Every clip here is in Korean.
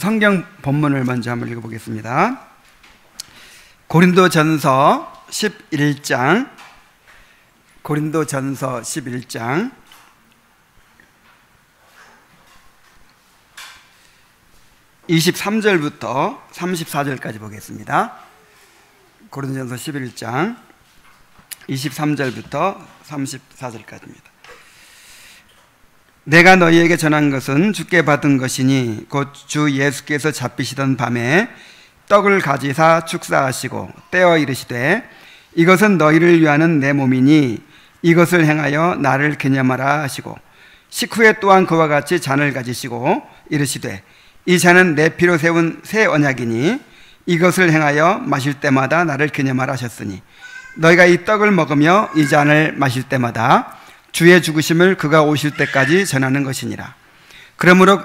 성경 본문을 먼저 한번 읽어보겠습니다. 고린도전서 11장, 고린도전서 11장 23절부터 34절까지 보겠습니다. 고린도전서 11장 23절부터 34절까지입니다. 내가 너희에게 전한 것은 주께 받은 것이니 곧 주 예수께서 잡히시던 밤에 떡을 가지사 축사하시고 떼어 이르시되 이것은 너희를 위하는 내 몸이니 이것을 행하여 나를 기념하라 하시고 식후에 또한 그와 같이 잔을 가지시고 이르시되 이 잔은 내 피로 세운 새 언약이니 이것을 행하여 마실 때마다 나를 기념하라 하셨으니 너희가 이 떡을 먹으며 이 잔을 마실 때마다 주의 죽으심을 그가 오실 때까지 전하는 것이니라. 그러므로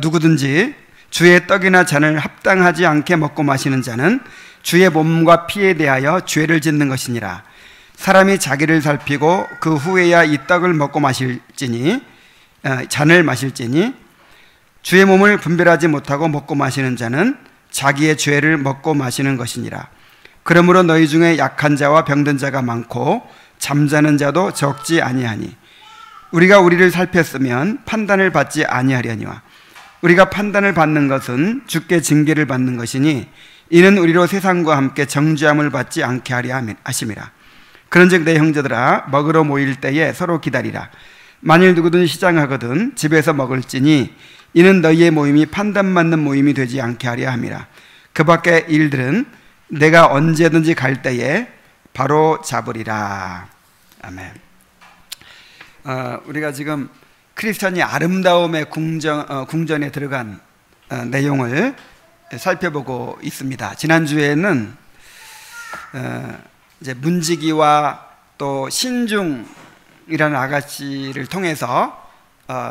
누구든지 주의 떡이나 잔을 합당하지 않게 먹고 마시는 자는 주의 몸과 피에 대하여 죄를 짓는 것이니라. 사람이 자기를 살피고 그 후에야 이 떡을 먹고 마실지니 잔을 마실지니 주의 몸을 분별하지 못하고 먹고 마시는 자는 자기의 죄를 먹고 마시는 것이니라. 그러므로 너희 중에 약한 자와 병든 자가 많고 잠자는 자도 적지 아니하니 우리가 우리를 살폈으면 판단을 받지 아니하려니와 우리가 판단을 받는 것은 주께 징계를 받는 것이니 이는 우리로 세상과 함께 정죄함을 받지 않게 하려 하심이라. 그런즉 내 형제들아 먹으러 모일 때에 서로 기다리라. 만일 누구든 시장하거든 집에서 먹을지니 이는 너희의 모임이 판단받는 모임이 되지 않게 하려 함이라. 그 밖의 일들은 내가 언제든지 갈 때에 바로 잡으리라. 아멘. 우리가 지금 크리스천이 아름다움의 궁전에 들어간 내용을 살펴보고 있습니다. 지난주에는 이제 문지기와 또 신중이라는 아가씨를 통해서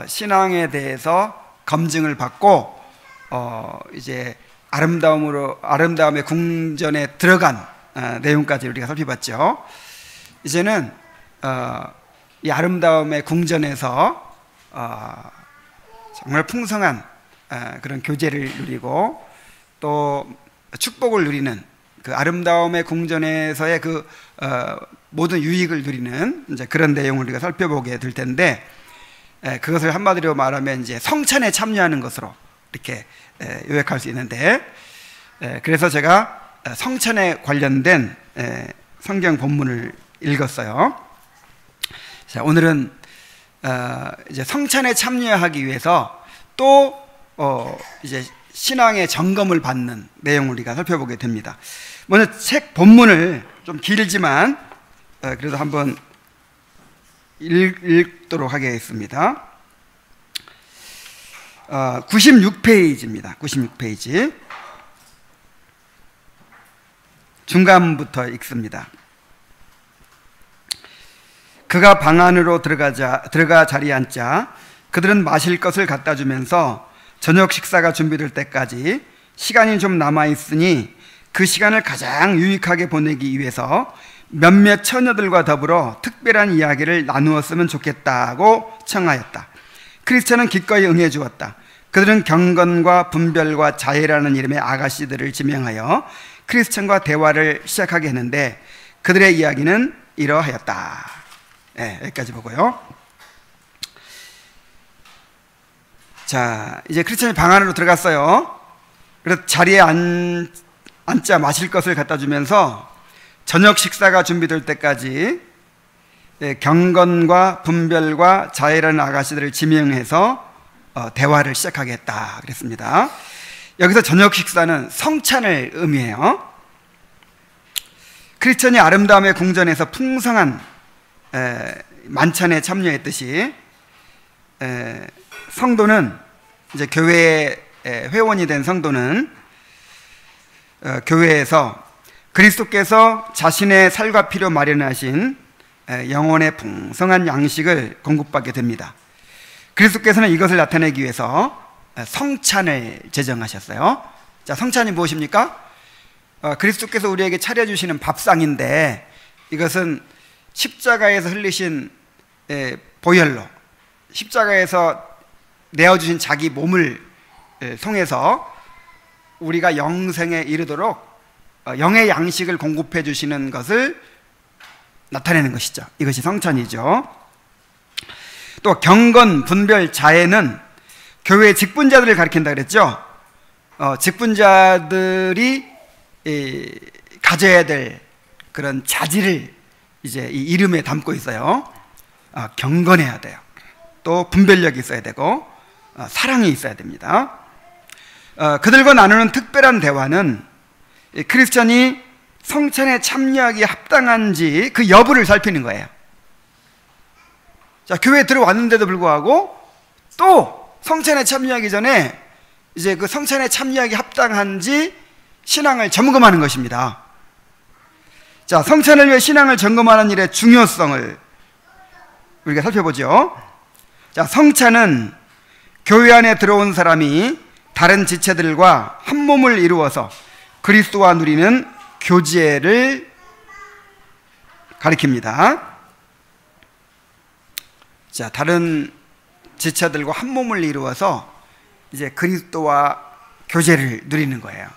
신앙에 대해서 검증을 받고 이제 아름다움의 궁전에 들어간 내용까지 우리가 살펴봤죠. 이제는 이 아름다움의 궁전에서 정말 풍성한 그런 교제를 누리고 또 축복을 누리는 그 아름다움의 궁전에서의 그 모든 유익을 누리는 이제 그런 내용을 우리가 살펴보게 될 텐데, 그것을 한마디로 말하면 이제 성찬에 참여하는 것으로 이렇게 요약할 수 있는데, 그래서 제가 성찬에 관련된 성경 본문을 읽었어요. 자, 오늘은 이제 성찬에 참여하기 위해서 또 이제 신앙의 점검을 받는 내용을 우리가 살펴보게 됩니다. 먼저 책 본문을 좀 길지만 그래도 한번 읽도록 하겠습니다. 96페이지입니다. 96페이지 중간부터 읽습니다. 그가 방 안으로 들어가 자리에 앉자 그들은 마실 것을 갖다 주면서 저녁 식사가 준비될 때까지 시간이 좀 남아있으니 그 시간을 가장 유익하게 보내기 위해서 몇몇 처녀들과 더불어 특별한 이야기를 나누었으면 좋겠다고 청하였다. 크리스천은 기꺼이 응해 주었다. 그들은 경건과 분별과 자애라는 이름의 아가씨들을 지명하여 크리스천과 대화를 시작하게 했는데 그들의 이야기는 이러하였다. 여기까지 보고요. 자, 이제 크리스천이 방 안으로 들어갔어요. 그래서 자리에 앉자 마실 것을 갖다 주면서 저녁 식사가 준비될 때까지 경건과 분별과 자애라는 아가씨들을 지명해서 대화를 시작하게 했다 그랬습니다. 여기서 저녁 식사는 성찬을 의미해요. 크리스천이 아름다움의 궁전에서 풍성한 만찬에 참여했듯이 성도는 이제 교회의 회원이 된 성도는 교회에서 그리스도께서 자신의 살과 피로 마련하신 영혼의 풍성한 양식을 공급받게 됩니다. 그리스도께서는 이것을 나타내기 위해서 성찬을 제정하셨어요. 자, 성찬이 무엇입니까? 그리스도께서 우리에게 차려주시는 밥상인데 이것은 십자가에서 흘리신 보혈로 십자가에서 내어주신 자기 몸을 통해서 우리가 영생에 이르도록 영의 양식을 공급해 주시는 것을 나타내는 것이죠. 이것이 성찬이죠. 또 경건, 분별, 자애는 교회의 직분자들을 가리킨다 그랬죠. 직분자들이 가져야 될 그런 자질을 이제 이 이름에 담고 있어요. 경건해야 돼요. 또 분별력이 있어야 되고 사랑이 있어야 됩니다. 그들과 나누는 특별한 대화는 크리스천이 성찬에 참여하기 합당한지 그 여부를 살피는 거예요. 자, 교회에 들어왔는데도 불구하고 또 성찬에 참여하기 전에 이제 그 성찬에 참여하기 합당한지 신앙을 점검하는 것입니다. 자, 성찬을 위해 신앙을 점검하는 일의 중요성을 우리가 살펴보죠. 자, 성찬은 교회 안에 들어온 사람이 다른 지체들과 한 몸을 이루어서 그리스도와 누리는 교제를 가리킵니다. 자, 다른 지체들과 한 몸을 이루어서 이제 그리스도와 교제를 누리는 거예요.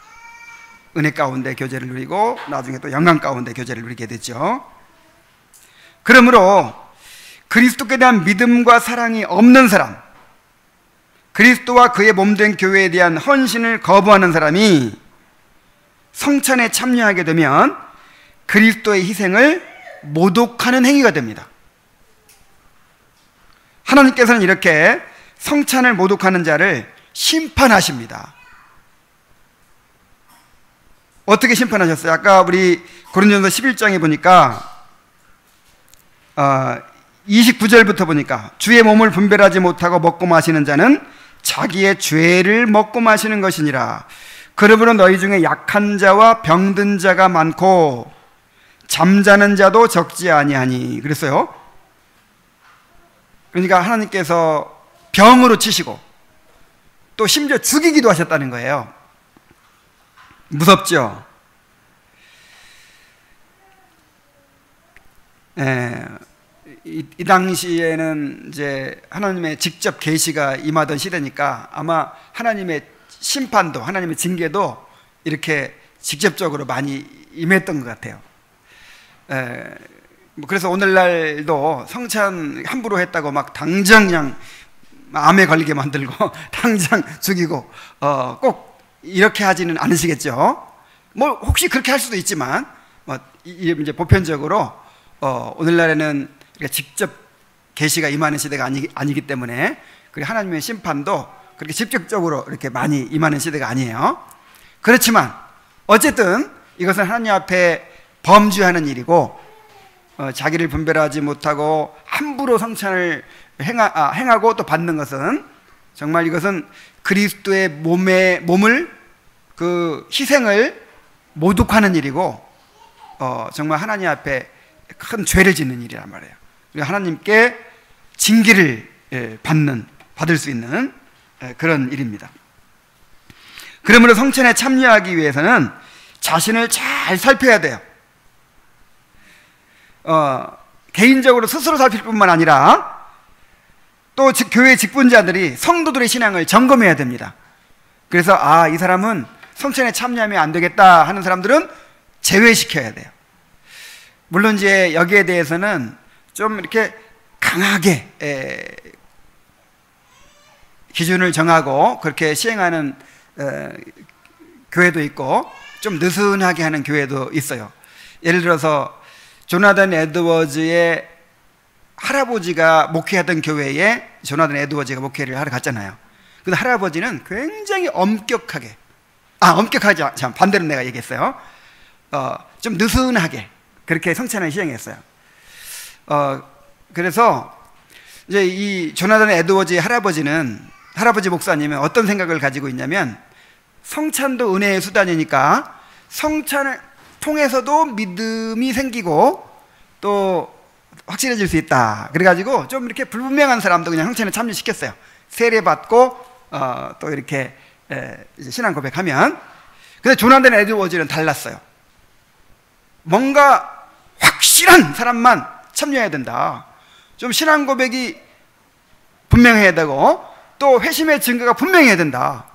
은혜 가운데 교제를 누리고 나중에 또 영광 가운데 교제를 누리게 되죠. 그러므로 그리스도께 대한 믿음과 사랑이 없는 사람, 그리스도와 그의 몸된 교회에 대한 헌신을 거부하는 사람이 성찬에 참여하게 되면 그리스도의 희생을 모독하는 행위가 됩니다. 하나님께서는 이렇게 성찬을 모독하는 자를 심판하십니다. 어떻게 심판하셨어요? 아까 우리 고린도전서 11장에 보니까 29절부터 보니까 주의 몸을 분별하지 못하고 먹고 마시는 자는 자기의 죄를 먹고 마시는 것이니라. 그러므로 너희 중에 약한 자와 병든 자가 많고 잠자는 자도 적지 아니하니 그랬어요. 그러니까 하나님께서 병으로 치시고 또 심지어 죽이기도 하셨다는 거예요. 무섭죠? 이 당시에는 이제 하나님의 직접 계시가 임하던 시대니까 아마 하나님의 심판도 하나님의 징계도 이렇게 직접적으로 많이 임했던 것 같아요. 그래서 오늘날도 성찬 함부로 했다고 막 당장 그냥 암에 걸리게 만들고 당장 죽이고 꼭 이렇게 하지는 않으시겠죠. 뭐 혹시 그렇게 할 수도 있지만 이제 보편적으로 오늘날에는 직접 계시가 임하는 시대가 아니기 때문에 그리고 하나님의 심판도 그렇게 직접적으로 이렇게 많이 임하는 시대가 아니에요. 그렇지만 어쨌든 이것은 하나님 앞에 범죄하는 일이고 자기를 분별하지 못하고 함부로 성찬을 행하고 또 받는 것은 정말 이것은 그리스도의 몸을 그 희생을 모독하는 일이고 정말 하나님 앞에 큰 죄를 짓는 일이란 말이에요. 그리고 하나님께 징계를 받을 수 있는 그런 일입니다. 그러므로 성찬에 참여하기 위해서는 자신을 잘 살펴야 돼요. 개인적으로 스스로 살필 뿐만 아니라 또 교회 직분자들이 성도들의 신앙을 점검해야 됩니다. 그래서 이 사람은 성찬에 참여하면 안 되겠다 하는 사람들은 제외시켜야 돼요. 물론 이제 여기에 대해서는 좀 이렇게 강하게 기준을 정하고 그렇게 시행하는 교회도 있고 좀 느슨하게 하는 교회도 있어요. 예를 들어서 조나단 에드워즈의 할아버지가 목회하던 교회에 조나단 에드워즈가 목회를 하러 갔잖아요. 근데 할아버지는 굉장히 엄격하게 참 반대로 내가 얘기했어요. 좀 느슨하게 그렇게 성찬을 시행했어요. 그래서 이제 이 조나단 에드워즈의 할아버지 목사님은 어떤 생각을 가지고 있냐면 성찬도 은혜의 수단이니까 성찬을 통해서도 믿음이 생기고 또 확실해질 수 있다. 그래가지고 좀 이렇게 불분명한 사람도 그냥 성찬에 참여시켰어요. 세례받고 또 이렇게 이제 신앙 고백하면. 근데 조나단 에드워즈는 달랐어요. 뭔가 확실한 사람만 참여해야 된다. 좀 신앙 고백이 분명해야 되고 또 회심의 증거가 분명해야 된다.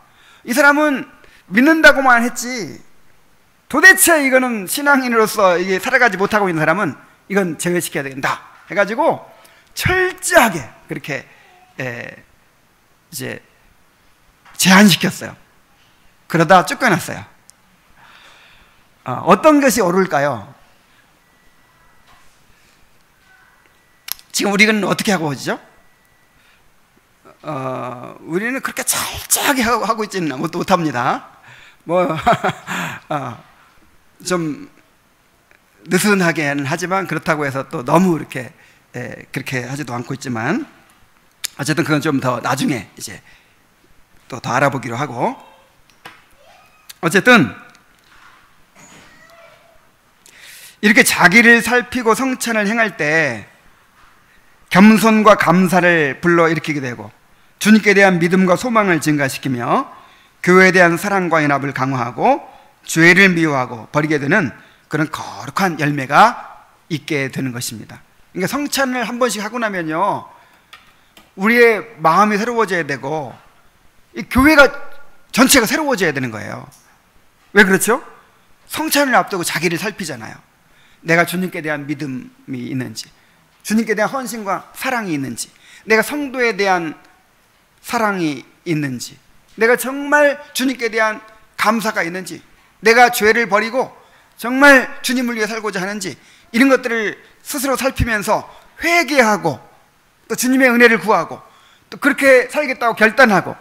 이 사람은 믿는다고만 했지 도대체 이거는 신앙인으로서 이게 살아가지 못하고 있는 사람은 이건 제외시켜야 된다 해가지고 철저하게 그렇게 이제 제한시켰어요. 그러다 쫓겨났어요. 어떤 것이 옳을까요? 지금 우리는 어떻게 하고 오죠? 우리는 그렇게 철저하게 하고 있지는 못합니다. 좀 느슨하게는 하지만 그렇다고 해서 또 너무 이렇게 그렇게 하지도 않고 있지만 어쨌든 그건 좀 더 나중에 이제 또 더 알아보기로 하고 어쨌든 이렇게 자기를 살피고 성찬을 행할 때 겸손과 감사를 불러일으키게 되고 주님께 대한 믿음과 소망을 증가시키며 교회에 대한 사랑과 연합을 강화하고 죄를 미워하고 버리게 되는 그런 거룩한 열매가 있게 되는 것입니다. 그러니까 성찬을 한 번씩 하고 나면요 우리의 마음이 새로워져야 되고 이 교회가 전체가 새로워져야 되는 거예요. 왜 그렇죠? 성찬을 앞두고 자기를 살피잖아요. 내가 주님께 대한 믿음이 있는지, 주님께 대한 헌신과 사랑이 있는지, 내가 성도에 대한 사랑이 있는지, 내가 정말 주님께 대한 감사가 있는지, 내가 죄를 버리고 정말 주님을 위해 살고자 하는지, 이런 것들을 스스로 살피면서 회개하고 또 주님의 은혜를 구하고 또 그렇게 살겠다고 결단하고,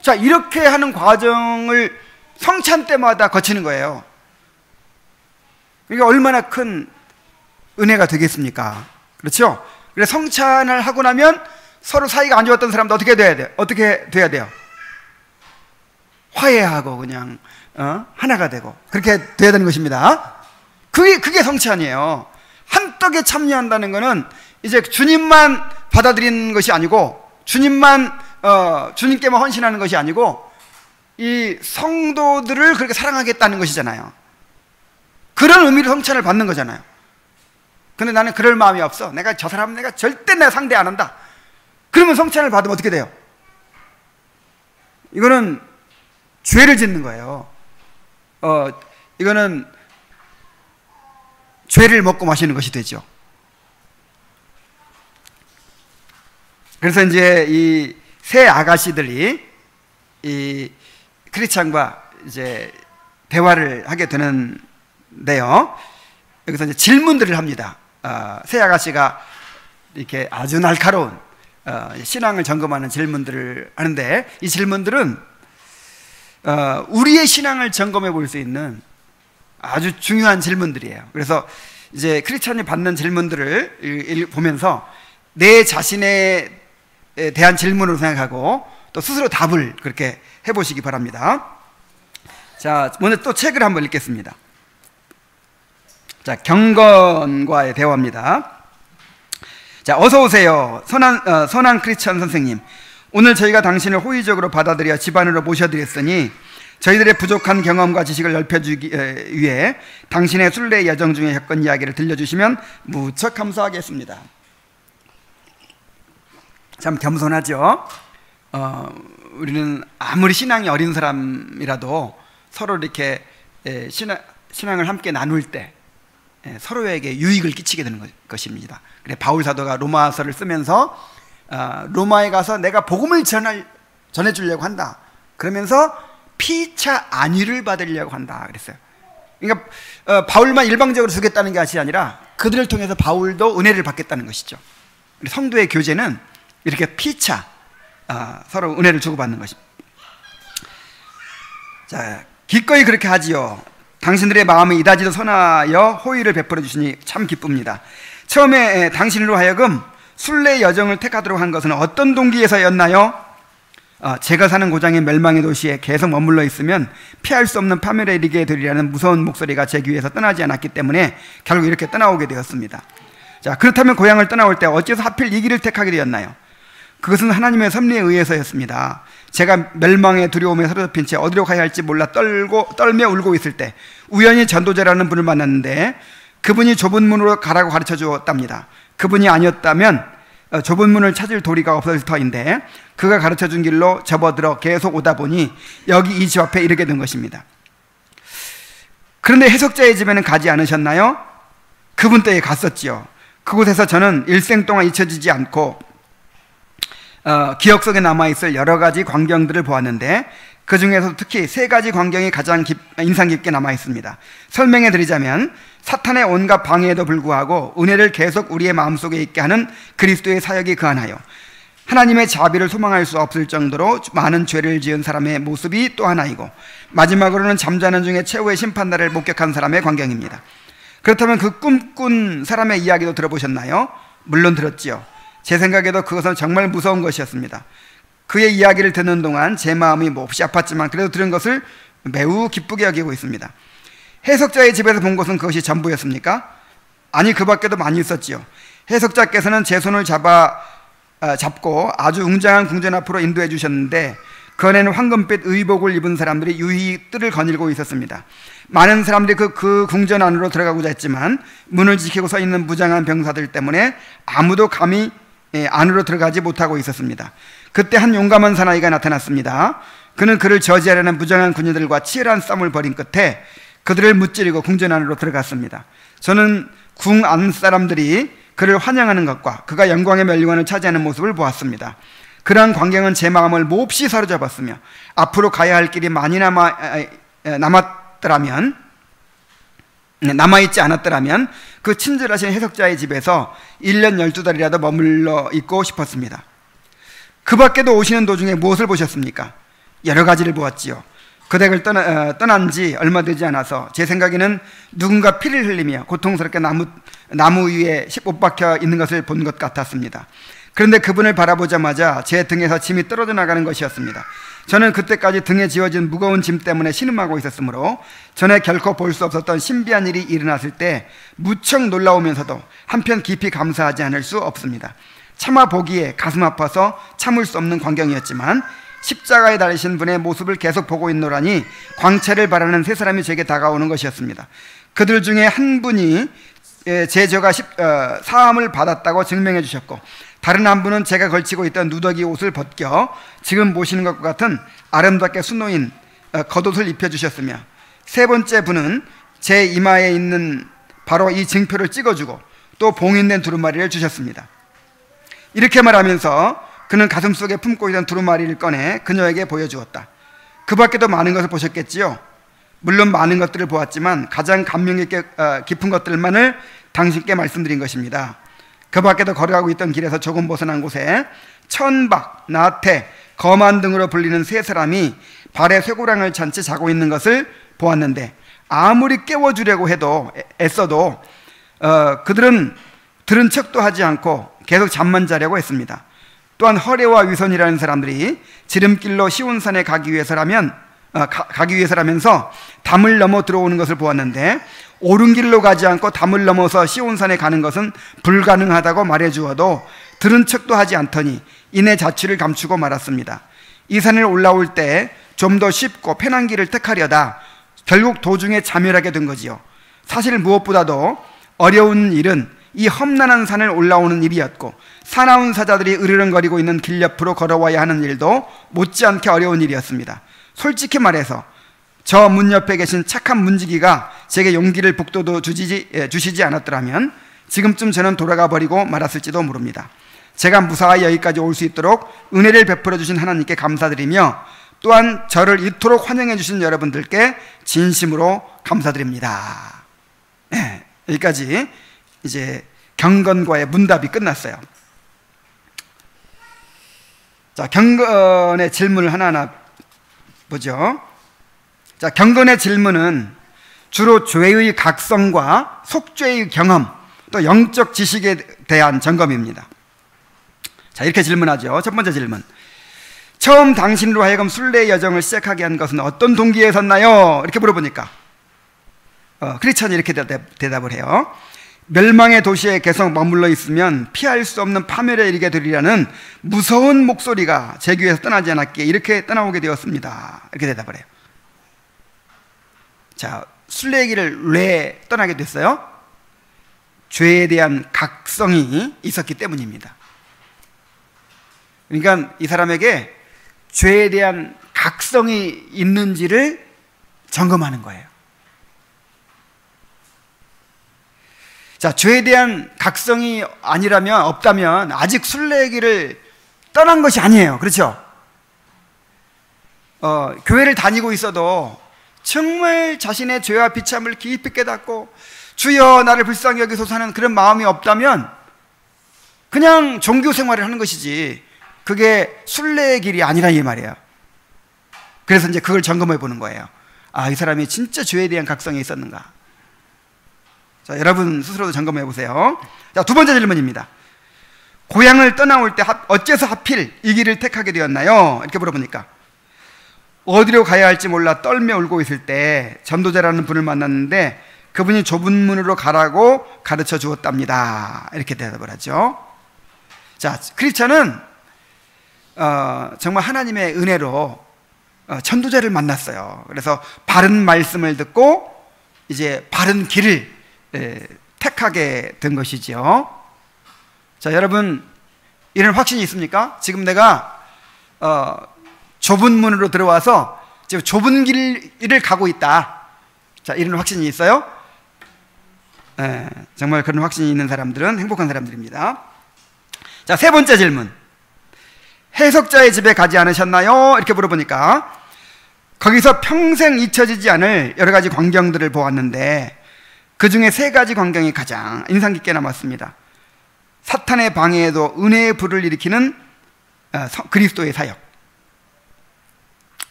자, 이렇게 하는 과정을 성찬 때마다 거치는 거예요. 이게 얼마나 큰 은혜가 되겠습니까? 그렇죠? 그래서 성찬을 하고 나면 서로 사이가 안 좋았던 사람도 어떻게 돼야 돼요? 어떻게 돼야 돼요? 화해하고 그냥 하나가 되고 그렇게 돼야 되는 것입니다. 그게 성찬이에요. 한떡에 참여한다는 것은 이제 주님만 받아들이는 것이 아니고 주님께만 헌신하는 것이 아니고 이 성도들을 그렇게 사랑하겠다는 것이잖아요. 그런 의미로 성찬을 받는 거잖아요. 근데 나는 그럴 마음이 없어. 저 사람 내가 절대 내가 상대 안 한다. 그러면 성찬을 받으면 어떻게 돼요? 이거는 죄를 짓는 거예요. 이거는 죄를 먹고 마시는 것이 되죠. 그래서 이제 이 새 아가씨들이 이 크리스찬과 이제 대화를 하게 되는데요. 여기서 이제 질문들을 합니다. 새 아가씨가 이렇게 아주 날카로운 신앙을 점검하는 질문들을 하는데, 이 질문들은 우리의 신앙을 점검해 볼 수 있는 아주 중요한 질문들이에요. 그래서 이제 크리스찬이 받는 질문들을 보면서 내 자신에 대한 질문으로 생각하고 또 스스로 답을 그렇게 해보시기 바랍니다. 자, 먼저 또 책을 한번 읽겠습니다. 자, 경건과의 대화입니다. 자, 어서 오세요. 선한 크리스찬 선생님. 오늘 저희가 당신을 호의적으로 받아들여 집안으로 모셔드렸으니 저희들의 부족한 경험과 지식을 넓혀주기 위해 당신의 순례 여정 중에 겪은 이야기를 들려주시면 무척 감사하겠습니다. 참 겸손하죠. 우리는 아무리 신앙이 어린 사람이라도 서로 이렇게 신앙을 함께 나눌 때 서로에게 유익을 끼치게 되는 것입니다. 그래 바울 사도가 로마서를 쓰면서 로마에 가서 내가 복음을 전해주려고 한다. 그러면서 피차 안위를 받으려고 한다 그랬어요. 그러니까 바울만 일방적으로 주겠다는 것이 아니라 그들을 통해서 바울도 은혜를 받겠다는 것이죠. 성도의 교제는 이렇게 피차 서로 은혜를 주고받는 것입니다. 자, 기꺼이 그렇게 하지요. 당신들의 마음이 이다지도 선하여 호의를 베풀어 주시니 참 기쁩니다. 처음에 당신으로 하여금 순례 여정을 택하도록 한 것은 어떤 동기에서였나요? 제가 사는 고장의 멸망의 도시에 계속 머물러 있으면 피할 수 없는 파멸에 이르게 되리라는 무서운 목소리가 제 귀에서 떠나지 않았기 때문에 결국 이렇게 떠나오게 되었습니다. 자, 그렇다면 고향을 떠나올 때 어째서 하필 이 길을 택하게 되었나요? 그것은 하나님의 섭리에 의해서였습니다. 제가 멸망의 두려움에 사로잡힌 채 어디로 가야 할지 몰라 떨며 울고 있을 때 우연히 전도자라는 분을 만났는데 그분이 좁은 문으로 가라고 가르쳐 주었답니다. 그분이 아니었다면 좁은 문을 찾을 도리가 없었을 터인데 그가 가르쳐준 길로 접어들어 계속 오다 보니 여기 이 집 앞에 이르게 된 것입니다. 그런데 해석자의 집에는 가지 않으셨나요? 그분 댁에 갔었지요. 그곳에서 저는 일생 동안 잊혀지지 않고 기억 속에 남아있을 여러 가지 광경들을 보았는데 그 중에서 특히 세 가지 광경이 가장 인상 깊게 남아있습니다. 설명해 드리자면 사탄의 온갖 방해에도 불구하고 은혜를 계속 우리의 마음속에 있게 하는 그리스도의 사역이 그하나요, 하나님의 자비를 소망할 수 없을 정도로 많은 죄를 지은 사람의 모습이 또 하나이고, 마지막으로는 잠자는 중에 최후의 심판날을 목격한 사람의 광경입니다. 그렇다면 그 꿈꾼 사람의 이야기도 들어보셨나요? 물론 들었지요. 제 생각에도 그것은 정말 무서운 것이었습니다. 그의 이야기를 듣는 동안 제 마음이 몹시 아팠지만 그래도 들은 것을 매우 기쁘게 여기고 있습니다. 해석자의 집에서 본 것은 그것이 전부였습니까? 아니, 그 밖에도 많이 있었지요. 해석자께서는 제 손을 잡고 아주 웅장한 궁전 앞으로 인도해 주셨는데 그 안에는 황금빛 의복을 입은 사람들이 유유히 뜰을 거닐고 있었습니다. 많은 사람들이 그 궁전 안으로 들어가고자 했지만 문을 지키고 서 있는 무장한 병사들 때문에 아무도 감히 안으로 들어가지 못하고 있었습니다. 그때 한 용감한 사나이가 나타났습니다. 그는 그를 저지하려는 무장한 군인들과 치열한 싸움을 벌인 끝에 그들을 무찌르고 궁전 안으로 들어갔습니다. 저는 궁 안 사람들이 그를 환영하는 것과 그가 영광의 멸류관을 차지하는 모습을 보았습니다. 그러한 광경은 제 마음을 몹시 사로잡았으며 앞으로 가야 할 길이 많이 남아있지 않았더라면 그 친절하신 해석자의 집에서 1년 12달이라도 머물러 있고 싶었습니다. 그 밖에도 오시는 도중에 무엇을 보셨습니까? 여러 가지를 보았지요. 그 댁을 떠난 지 얼마 되지 않아서 제 생각에는 누군가 피를 흘리며 고통스럽게 나무 위에 못 박혀 있는 것을 본 것 같았습니다. 그런데 그분을 바라보자마자 제 등에서 짐이 떨어져 나가는 것이었습니다. 저는 그때까지 등에 지어진 무거운 짐 때문에 신음하고 있었으므로 전에 결코 볼 수 없었던 신비한 일이 일어났을 때 무척 놀라우면서도 한편 깊이 감사하지 않을 수 없습니다. 차마 보기에 가슴 아파서 참을 수 없는 광경이었지만 십자가에 달리신 분의 모습을 계속 보고 있노라니 광채를 바라는 세 사람이 제게 다가오는 것이었습니다. 그들 중에 한 분이 제 죄가 사함을 받았다고 증명해 주셨고, 다른 한 분은 제가 걸치고 있던 누더기 옷을 벗겨 지금 보시는 것과 같은 아름답게 수놓인 겉옷을 입혀주셨으며, 세 번째 분은 제 이마에 있는 바로 이 증표를 찍어주고 또 봉인된 두루마리를 주셨습니다. 이렇게 말하면서 그는 가슴속에 품고 있던 두루마리를 꺼내 그녀에게 보여주었다. 그 밖에도 많은 것을 보셨겠지요. 물론 많은 것들을 보았지만 가장 감명 깊은 것들만을 당신께 말씀드린 것입니다. 그 밖에도 걸어가고 있던 길에서 조금 벗어난 곳에 천박, 나태, 거만 등으로 불리는 세 사람이 발에 쇠고랑을 찬 채 자고 있는 것을 보았는데 아무리 깨워주려고 해도 애써도 그들은 들은 척도 하지 않고 계속 잠만 자려고 했습니다. 또한 허례와 위선이라는 사람들이 지름길로 시온산에 가기 위해서라면서 담을 넘어 들어오는 것을 보았는데 옳은 길로 가지 않고 담을 넘어서 시온산에 가는 것은 불가능하다고 말해주어도 들은 척도 하지 않더니 이내 자취를 감추고 말았습니다. 이 산을 올라올 때 좀 더 쉽고 편한 길을 택하려다 결국 도중에 자멸하게 된 거지요. 사실 무엇보다도 어려운 일은 이 험난한 산을 올라오는 일이었고, 사나운 사자들이 으르렁거리고 있는 길 옆으로 걸어와야 하는 일도 못지않게 어려운 일이었습니다. 솔직히 말해서 저 문 옆에 계신 착한 문지기가 제게 용기를 북돋워 주시지 않았더라면 지금쯤 저는 돌아가 버리고 말았을지도 모릅니다. 제가 무사히 여기까지 올 수 있도록 은혜를 베풀어 주신 하나님께 감사드리며 또한 저를 이토록 환영해 주신 여러분들께 진심으로 감사드립니다. 네, 여기까지 이제 경건과의 문답이 끝났어요. 자, 경건의 질문을 하나하나 보죠. 자, 경건의 질문은 주로 죄의 각성과 속죄의 경험, 또 영적 지식에 대한 점검입니다. 자, 이렇게 질문하죠. 첫 번째 질문. 처음 당신으로 하여금 순례의 여정을 시작하게 한 것은 어떤 동기에 섰나요? 이렇게 물어보니까 크리스천이 이렇게 대답을 해요. 멸망의 도시에 계속 머물러 있으면 피할 수 없는 파멸에 이르게 되리라는 무서운 목소리가 제 귀에서 떠나지 않았기에 이렇게 떠나오게 되었습니다. 이렇게 대답을 해요. 자, 순례의 길을 왜 떠나게 됐어요? 죄에 대한 각성이 있었기 때문입니다. 그러니까 이 사람에게 죄에 대한 각성이 있는지를 점검하는 거예요. 자, 죄에 대한 각성이 없다면 아직 순례의 길을 떠난 것이 아니에요. 그렇죠? 교회를 다니고 있어도 정말 자신의 죄와 비참을 깊이 깨닫고 주여 나를 불쌍히 여기소서 하는 그런 마음이 없다면 그냥 종교 생활을 하는 것이지 그게 순례의 길이 아니라 이 말이에요. 그래서 이제 그걸 점검해 보는 거예요. 아, 이 사람이 진짜 죄에 대한 각성이 있었는가? 자, 여러분 스스로도 점검해 보세요. 자, 두 번째 질문입니다. 고향을 떠나올 때 어째서 하필 이 길을 택하게 되었나요? 이렇게 물어보니까 어디로 가야 할지 몰라 떨며 울고 있을 때 전도자라는 분을 만났는데 그분이 좁은 문으로 가라고 가르쳐 주었답니다. 이렇게 대답을 하죠. 자, 크리스찬은 정말 하나님의 은혜로 전도자를 만났어요. 그래서 바른 말씀을 듣고 이제 바른 길을 택하게 된 것이죠. 자, 여러분 이런 확신이 있습니까? 지금 내가 좁은 문으로 들어와서 지금 좁은 길을 가고 있다. 자, 이런 확신이 있어요? 정말 그런 확신이 있는 사람들은 행복한 사람들입니다. 자, 세 번째 질문. 해석자의 집에 가지 않으셨나요? 이렇게 물어보니까 거기서 평생 잊혀지지 않을 여러 가지 광경들을 보았는데 그 중에 세 가지 광경이 가장 인상 깊게 남았습니다. 사탄의 방해에도 은혜의 불을 일으키는 그리스도의 사역.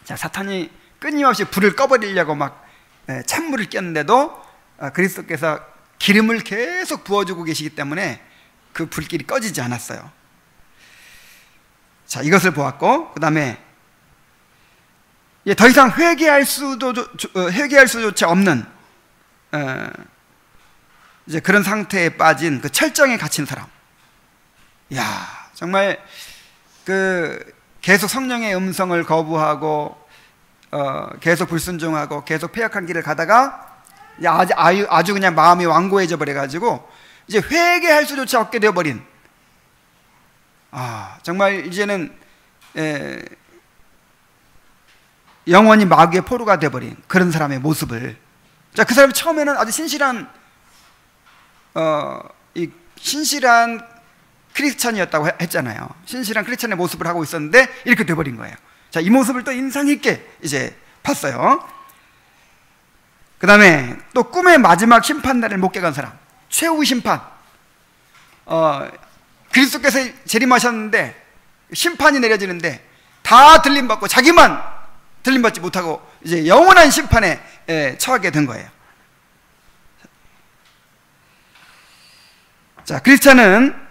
자, 사탄이 끊임없이 불을 꺼버리려고 막 찬물을 꼈는데도 그리스도께서 기름을 계속 부어주고 계시기 때문에 그 불길이 꺼지지 않았어요. 자, 이것을 보았고, 그 다음에 더 이상 회개할 수조차 없는 이제 그런 상태에 빠진 그 철정에 갇힌 사람. 야, 정말 계속 성령의 음성을 거부하고 계속 불순종하고 계속 패역한 길을 가다가 아주 그냥 마음이 완고해져 버려가지고 이제 회개할 수조차 없게 되어버린, 정말 이제는 영원히 마귀의 포로가 되어버린 그런 사람의 모습을, 자, 그 사람이 처음에는 아주 신실한 크리스찬이었다고 했잖아요. 신실한 크리스찬의 모습을 하고 있었는데 이렇게 돼버린 거예요. 자, 이 모습을 또 인상 깊게 이제 봤어요. 그 다음에 또 꿈의 마지막 심판날을 못 깨간 사람, 최후 심판. 그리스도께서 재림하셨는데 심판이 내려지는데 다 들림받고 자기만 들림받지 못하고 이제 영원한 심판에 처하게 된 거예요. 자, 크리스찬은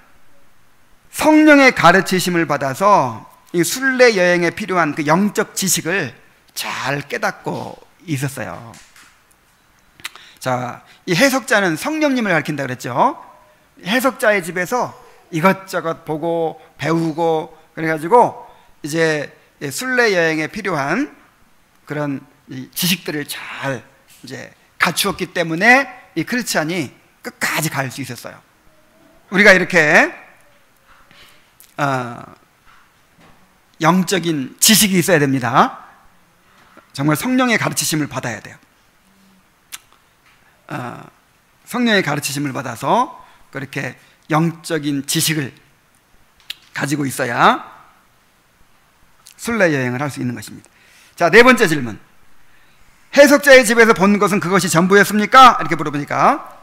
성령의 가르치심을 받아서 이 순례 여행에 필요한 그 영적 지식을 잘 깨닫고 있었어요. 자, 이 해석자는 성령님을 가르친다 그랬죠. 해석자의 집에서 이것저것 보고 배우고 그래가지고 이제 순례 여행에 필요한 그런 지식들을 잘 이제 갖추었기 때문에 이 크리스찬이 끝까지 갈 수 있었어요. 우리가 이렇게 영적인 지식이 있어야 됩니다. 정말 성령의 가르치심을 받아야 돼요. 성령의 가르치심을 받아서 그렇게 영적인 지식을 가지고 있어야 순례 여행을 할 수 있는 것입니다. 자, 네 번째 질문. 해석자의 집에서 본 것은 그것이 전부였습니까? 이렇게 물어보니까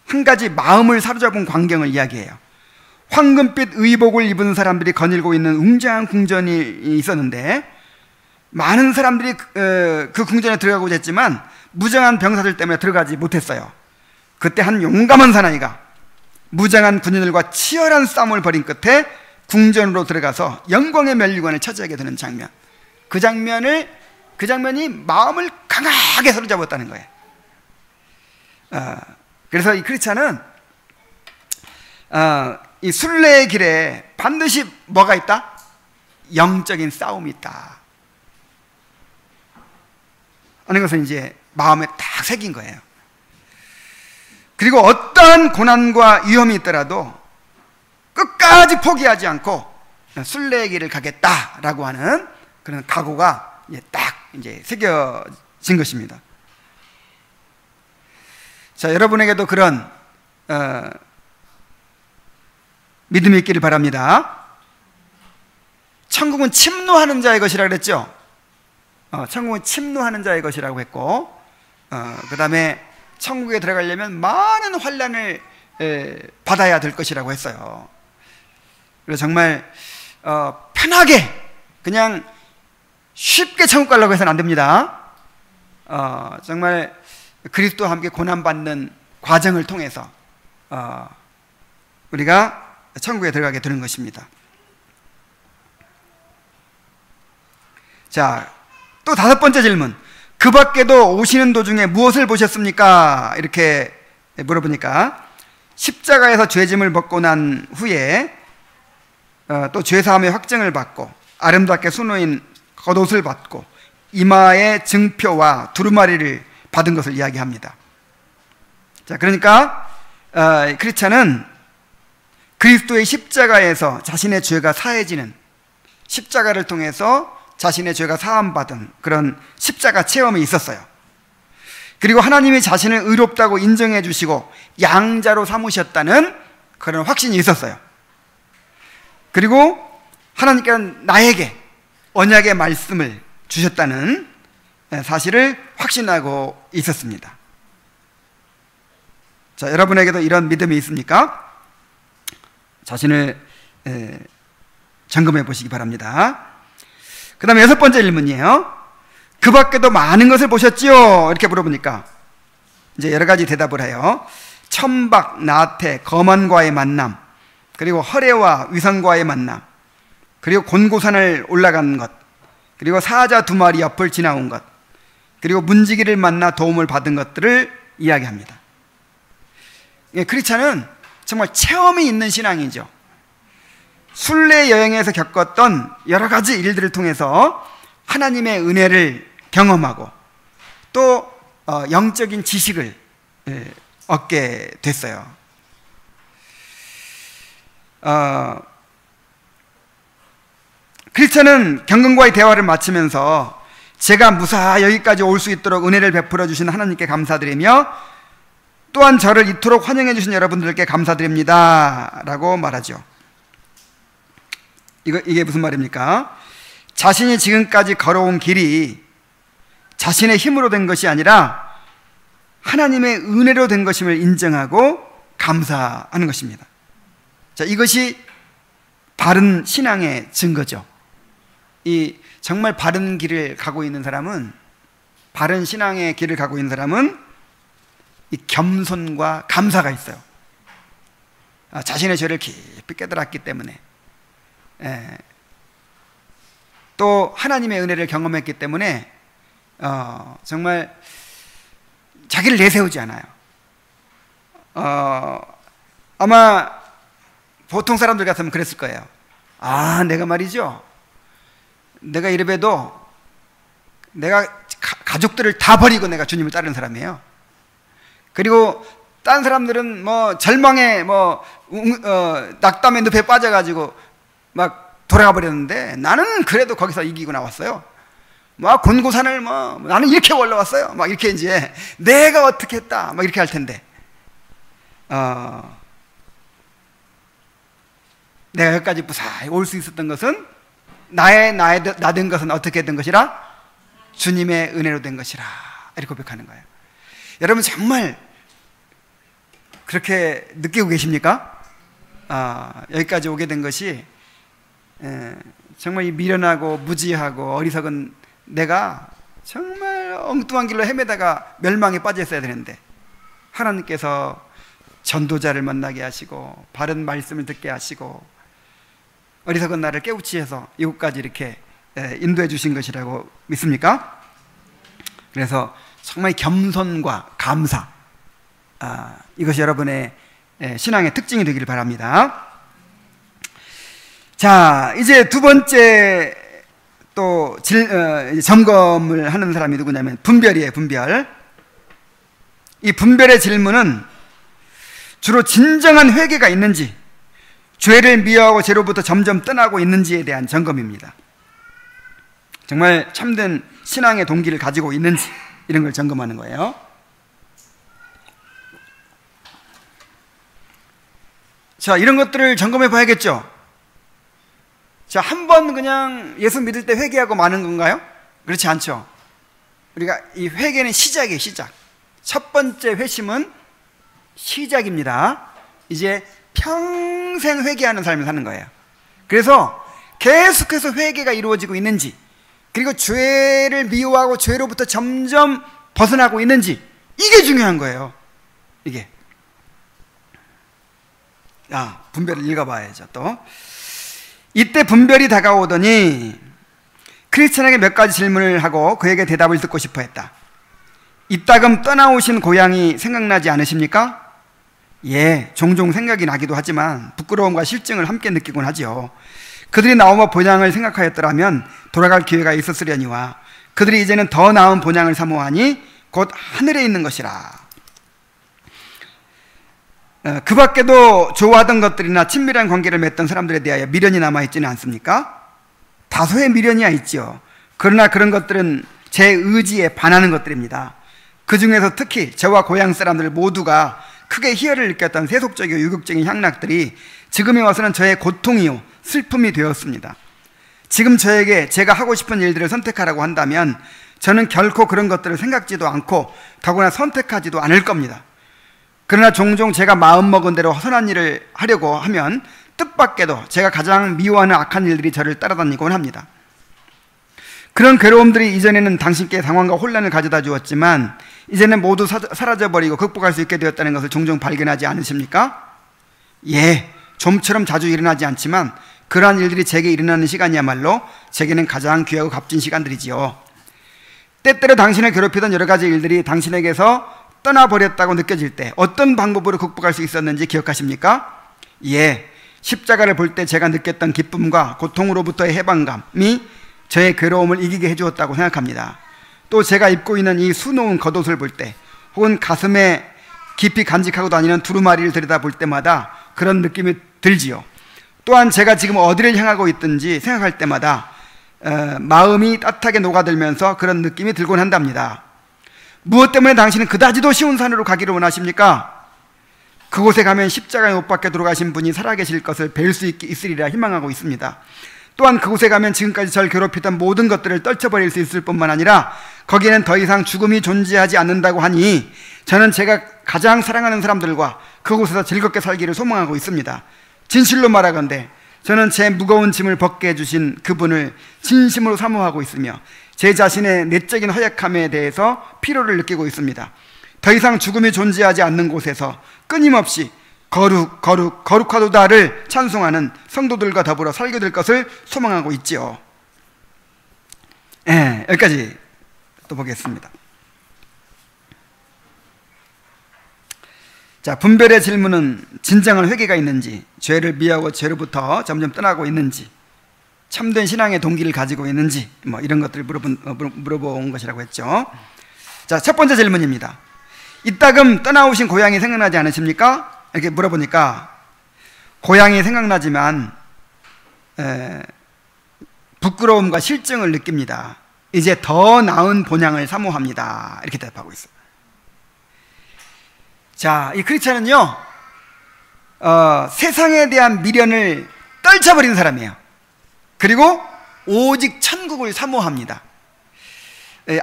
한 가지 마음을 사로잡은 광경을 이야기해요. 황금빛 의복을 입은 사람들이 거닐고 있는 웅장한 궁전이 있었는데 많은 사람들이 그 궁전에 들어가고자 했지만 무장한 병사들 때문에 들어가지 못했어요. 그때 한 용감한 사나이가 무장한 군인들과 치열한 싸움을 벌인 끝에 궁전으로 들어가서 영광의 면류관을 차지하게 되는 장면. 그 장면이 마음을 강하게 사로잡았다는 거예요. 그래서 이 크리스찬은 이 순례의 길에 반드시 뭐가 있다? 영적인 싸움이 있다 하는 것은 이제 마음에 딱 새긴 거예요. 그리고 어떠한 고난과 위험이 있더라도 끝까지 포기하지 않고 순례의 길을 가겠다라고 하는 그런 각오가 딱 새겨진 것입니다. 자, 여러분에게도 그런 믿음이 있기를 바랍니다. 천국은 침노하는 자의 것이라고 그랬죠. 천국은 침노하는 자의 것이라고 했고, 그 다음에 천국에 들어가려면 많은 환난을 받아야 될 것이라고 했어요. 그래서 정말 편하게 그냥 쉽게 천국 가려고 해서는 안 됩니다. 정말 그리스도와 함께 고난받는 과정을 통해서 우리가 천국에 들어가게 되는 것입니다. 자, 또 5번째 질문. 그 밖에도 오시는 도중에 무엇을 보셨습니까? 이렇게 물어보니까 십자가에서 죄짐을 벗고 난 후에 또 죄사함의 확증을 받고 아름답게 수놓인 겉옷을 받고 이마에 증표와 두루마리를 받은 것을 이야기합니다. 자, 그러니까 크리스찬은 그리스도의 십자가에서 자신의 죄가 사해지는, 십자가를 통해서 자신의 죄가 사함받은 그런 십자가 체험이 있었어요. 그리고 하나님이 자신을 의롭다고 인정해 주시고 양자로 삼으셨다는 그런 확신이 있었어요. 그리고 하나님께서는 나에게 언약의 말씀을 주셨다는 사실을 확신하고 있었습니다. 자, 여러분에게도 이런 믿음이 있습니까? 자신을 점검해 보시기 바랍니다. 그 다음에 6번째 질문이에요. 그 밖에도 많은 것을 보셨지요? 이렇게 물어보니까 이제 여러 가지 대답을 해요. 천박, 나태, 거만과의 만남, 그리고 허례와 위선과의 만남, 그리고 곤고산을 올라간 것, 그리고 사자 2마리 옆을 지나온 것, 그리고 문지기를 만나 도움을 받은 것들을 이야기합니다. 크리스찬은 정말 체험이 있는 신앙이죠. 순례 여행에서 겪었던 여러 가지 일들을 통해서 하나님의 은혜를 경험하고 또 영적인 지식을 얻게 됐어요. 크리스찬은 경건과의 대화를 마치면서 제가 무사히 여기까지 올 수 있도록 은혜를 베풀어 주신 하나님께 감사드리며 또한 저를 이토록 환영해 주신 여러분들께 감사드립니다 라고 말하죠. 이게 무슨 말입니까? 자신이 지금까지 걸어온 길이 자신의 힘으로 된 것이 아니라 하나님의 은혜로 된 것임을 인정하고 감사하는 것입니다. 자, 이것이 바른 신앙의 증거죠. 이 정말 바른 길을 가고 있는 사람은, 바른 신앙의 길을 가고 있는 사람은 이 겸손과 감사가 있어요. 자신의 죄를 깊이 깨달았기 때문에, 또 하나님의 은혜를 경험했기 때문에 정말 자기를 내세우지 않아요. 아마 보통 사람들 같으면 그랬을 거예요. 내가 말이죠, 내가 이래봬도 내가 가족들을 다 버리고 내가 주님을 따르는 사람이에요. 그리고 딴 사람들은 뭐 절망에 낙담의 늪에 빠져가지고 막 돌아가 버렸는데 나는 그래도 거기서 이기고 나왔어요. 막 곤고산을 나는 이렇게 올라왔어요. 막 이렇게 이제 내가 어떻게 했다 막 이렇게 할 텐데, 내가 여기까지 무사히 올 수 있었던 것은 나 된 것은 어떻게 된 것이라? 주님의 은혜로 된 것이라, 이렇게 고백하는 거예요. 여러분 정말 그렇게 느끼고 계십니까? 여기까지 오게 된 것이 정말 이 미련하고 무지하고 어리석은 내가 정말 엉뚱한 길로 헤매다가 멸망에 빠져 있어야 되는데 하나님께서 전도자를 만나게 하시고 바른 말씀을 듣게 하시고 어리석은 나를 깨우치해서 이곳까지 이렇게 인도해 주신 것이라고 믿습니까? 그래서 정말 겸손과 감사, 이것이 여러분의 신앙의 특징이 되기를 바랍니다. 자, 이제 2번째 또 점검을 하는 사람이 누구냐면 분별이에요. 분별. 이 분별의 질문은 주로 진정한 회개가 있는지, 죄를 미워하고 죄로부터 점점 떠나고 있는지에 대한 점검입니다. 정말 참된 신앙의 동기를 가지고 있는지 이런 걸 점검하는 거예요. 자, 이런 것들을 점검해 봐야겠죠. 자, 한 번 그냥 예수 믿을 때 회개하고 마는 건가요? 그렇지 않죠. 우리가 이 회개는 시작이에요. 시작. 첫 번째 회심은 시작입니다. 이제 평생 회개하는 삶을 사는 거예요. 그래서 계속해서 회개가 이루어지고 있는지, 그리고 죄를 미워하고 죄로부터 점점 벗어나고 있는지, 이게 중요한 거예요. 이게. 분별을 읽어봐야죠. 또 이때 분별이 다가오더니 크리스천에게 몇 가지 질문을 하고 그에게 대답을 듣고 싶어 했다. 이따금 떠나오신 고향이 생각나지 않으십니까? 예, 종종 생각이 나기도 하지만 부끄러움과 실증을 함께 느끼곤 하지요. 그들이 나오며 본향을 생각하였더라면 돌아갈 기회가 있었으려니와 그들이 이제는 더 나은 본향을 사모하니 곧 하늘에 있는 것이라. 그 밖에도 좋아하던 것들이나 친밀한 관계를 맺던 사람들에 대하여 미련이 남아있지는 않습니까? 다소의 미련이야 있죠. 그러나 그런 것들은 제 의지에 반하는 것들입니다. 그 중에서 특히 저와 고향 사람들 모두가 크게 희열을 느꼈던 세속적이고 유격적인 향락들이 지금에 와서는 저의 고통이요 슬픔이 되었습니다. 지금 저에게 제가 하고 싶은 일들을 선택하라고 한다면 저는 결코 그런 것들을 생각지도 않고 더구나 선택하지도 않을 겁니다. 그러나 종종 제가 마음먹은 대로 허선한 일을 하려고 하면 뜻밖에도 제가 가장 미워하는 악한 일들이 저를 따라다니곤 합니다. 그런 괴로움들이 이전에는 당신께 상황과 혼란을 가져다 주었지만 이제는 모두 사라져버리고 극복할 수 있게 되었다는 것을 종종 발견하지 않으십니까? 예, 좀처럼 자주 일어나지 않지만 그러한 일들이 제게 일어나는 시간이야말로 제게는 가장 귀하고 값진 시간들이지요. 때때로 당신을 괴롭히던 여러 가지 일들이 당신에게서 떠나버렸다고 느껴질 때 어떤 방법으로 극복할 수 있었는지 기억하십니까? 예, 십자가를 볼 때 제가 느꼈던 기쁨과 고통으로부터의 해방감이 저의 괴로움을 이기게 해주었다고 생각합니다. 또 제가 입고 있는 이 수놓은 겉옷을 볼 때, 혹은 가슴에 깊이 간직하고 다니는 두루마리를 들여다볼 때마다 그런 느낌이 들지요. 또한 제가 지금 어디를 향하고 있든지 생각할 때마다 마음이 따뜻하게 녹아들면서 그런 느낌이 들곤 한답니다. 무엇 때문에 당신은 그다지도 쉬운 산으로 가기를 원하십니까? 그곳에 가면 십자가에 못 박혀 돌아가신 분이 살아계실 것을 뵐 수 있으리라 희망하고 있습니다. 또한 그곳에 가면 지금까지 절 괴롭히던 모든 것들을 떨쳐버릴 수 있을 뿐만 아니라 거기에는 더 이상 죽음이 존재하지 않는다고 하니 저는 제가 가장 사랑하는 사람들과 그곳에서 즐겁게 살기를 소망하고 있습니다. 진실로 말하건대 저는 제 무거운 짐을 벗게 해주신 그분을 진심으로 사모하고 있으며 제 자신의 내적인 허약함에 대해서 피로를 느끼고 있습니다. 더 이상 죽음이 존재하지 않는 곳에서 끊임없이 거룩하도다를 찬송하는 성도들과 더불어 살게 될 것을 소망하고 있지요. 여기까지 또 보겠습니다. 자, 분별의 질문은 진정한 회개가 있는지, 죄를 미워하고 죄로부터 점점 떠나고 있는지, 참된 신앙의 동기를 가지고 있는지, 이런 것들을 물어본 것이라고 했죠. 자, 첫 번째 질문입니다. 이따금 떠나오신 고향이 생각나지 않으십니까? 이렇게 물어보니까 고향이 생각나지만 부끄러움과 실증을 느낍니다. 이제 더 나은 본향을 사모합니다. 이렇게 대답하고 있어요. 자, 이 크리스찬은요, 세상에 대한 미련을 떨쳐버린 사람이에요. 그리고 오직 천국을 사모합니다.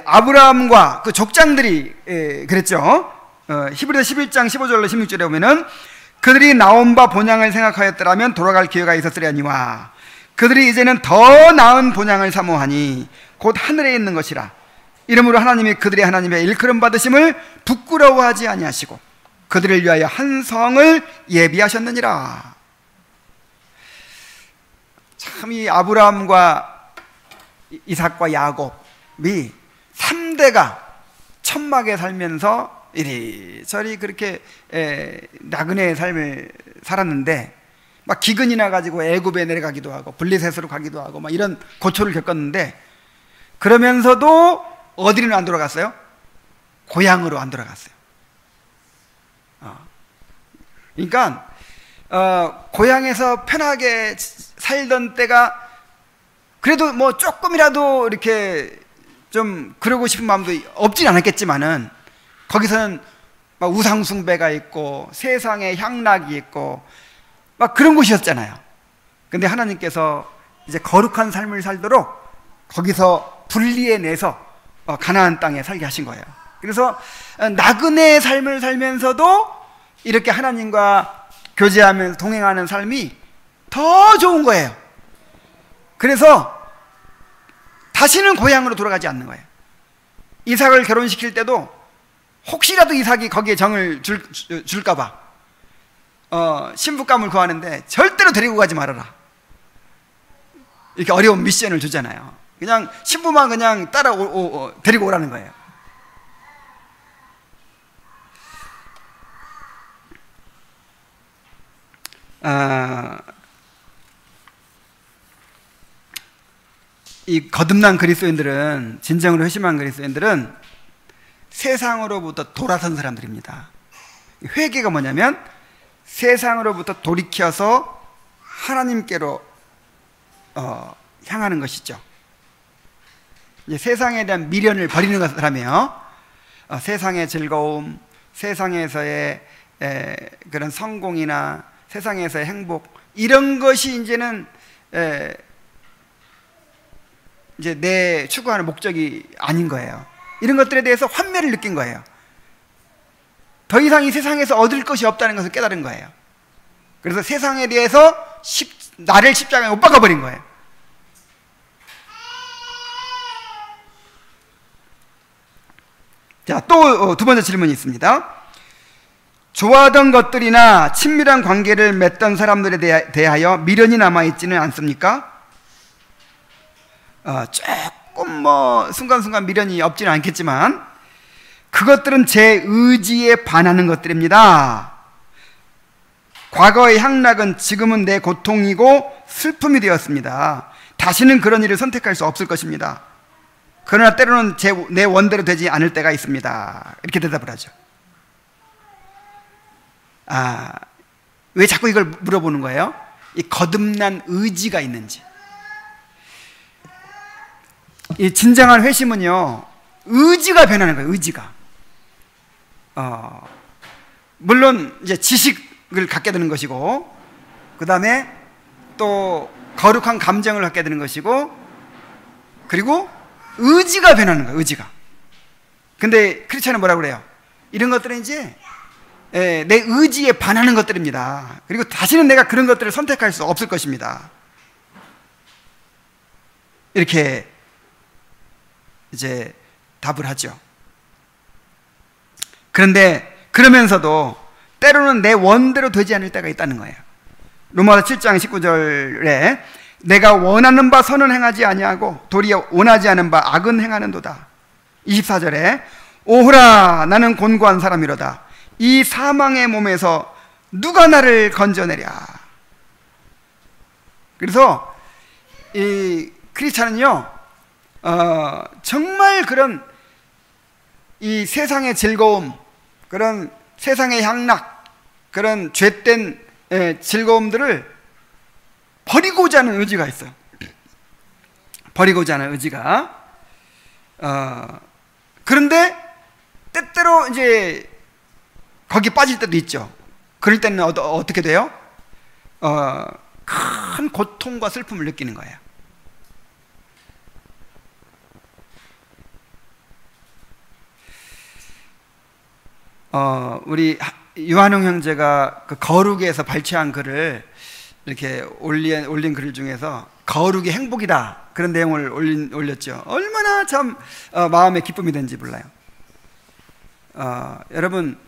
아브라함과 그 족장들이 그랬죠. 히브리서 11장 15절로 16절에 보면은 그들이 나온 바 본향을 생각하였더라면 돌아갈 기회가 있었으려니와 그들이 이제는 더 나은 본향을 사모하니 곧 하늘에 있는 것이라. 이러므로 하나님이 그들의 하나님의 일컬음 받으심을 부끄러워하지 아니하시고 그들을 위하여 한 성을 예비하셨느니라. 참, 이 아브라함과 이삭과 야곱이 3대가 천막에 살면서 이리저리 그렇게 나그네의 삶을 살았는데 막 기근이 나가지고 애굽에 내려가기도 하고 블레셋으로 가기도 하고 막 이런 고초를 겪었는데 그러면서도 어디로 안 돌아갔어요? 고향으로 안 돌아갔어요. 그러니까 고향에서 편하게 살던 때가 그래도 뭐 조금이라도 이렇게 좀 그러고 싶은 마음도 없진 않았겠지만은 거기서는 막 우상숭배가 있고 세상에 향락이 있고 막 그런 곳이었잖아요. 근데 하나님께서 이제 거룩한 삶을 살도록 거기서 분리해내서 가나안 땅에 살게 하신 거예요. 그래서 나그네의 삶을 살면서도 이렇게 하나님과 교제하면서 동행하는 삶이 더 좋은 거예요. 그래서 다시는 고향으로 돌아가지 않는 거예요. 이삭을 결혼시킬 때도 혹시라도 이삭이 거기에 정을 줄까봐 신부감을 구하는데 절대로 데리고 가지 말아라, 이렇게 어려운 미션을 주잖아요. 그냥 신부만 그냥 데리고 오라는 거예요. 이 거듭난 그리스도인들은, 진정으로 회심한 그리스도인들은 세상으로부터 돌아선 사람들입니다. 회개가 뭐냐면 세상으로부터 돌이켜서 하나님께로 향하는 것이죠. 이제 세상에 대한 미련을 버리는 사람이에요. 세상의 즐거움, 세상에서의 그런 성공이나 세상에서의 행복, 이런 것이 이제는 이제 내 추구하는 목적이 아닌 거예요. 이런 것들에 대해서 환멸을 느낀 거예요. 더 이상 이 세상에서 얻을 것이 없다는 것을 깨달은 거예요. 그래서 세상에 대해서 나를 십자가에 못 박아버린 거예요. 자, 또 두 번째 질문이 있습니다. 좋아하던 것들이나 친밀한 관계를 맺던 사람들에 대하여 미련이 남아있지는 않습니까? 조금 뭐 순간순간 미련이 없지는 않겠지만 그것들은 제 의지에 반하는 것들입니다. 과거의 향락은 지금은 내 고통이고 슬픔이 되었습니다. 다시는 그런 일을 선택할 수 없을 것입니다. 그러나 때로는 내 원대로 되지 않을 때가 있습니다. 이렇게 대답을 하죠. 왜 자꾸 이걸 물어보는 거예요? 이 거듭난 의지가 있는지. 이 진정한 회심은요, 의지가 변하는 거예요. 의지가. 물론 이제 지식을 갖게 되는 것이고, 그 다음에 또 거룩한 감정을 갖게 되는 것이고, 그리고 의지가 변하는 거예요. 의지가. 근데 크리스천은 뭐라고 그래요? 이런 것들은 이제 내 의지에 반하는 것들입니다. 그리고 다시는 내가 그런 것들을 선택할 수 없을 것입니다. 이렇게 이제 답을 하죠. 그런데 그러면서도 때로는 내 원대로 되지 않을 때가 있다는 거예요. 로마서 7장 19절에 내가 원하는 바 선은 행하지 아니하고 도리어 원하지 않은 바 악은 행하는도다. 24절에 오호라 나는 곤고한 사람이로다. 이 사망의 몸에서 누가 나를 건져내랴. 그래서 이 크리스찬은요, 정말 그런 이 세상의 즐거움, 그런 세상의 향락, 그런 죄된 즐거움들을 버리고자 하는 의지가 있어요. 버리고자 하는 의지가. 그런데 때때로 이제 거기 빠질 때도 있죠. 그럴 때는 어떻게 돼요? 큰 고통과 슬픔을 느끼는 거예요. 우리 유한홍 형제가 그 거룩에서 발췌한 글을 이렇게 올린 글 중에서 거룩이 행복이다, 그런 내용을 올렸죠. 얼마나 참 마음에 기쁨이 되는지 몰라요. 여러분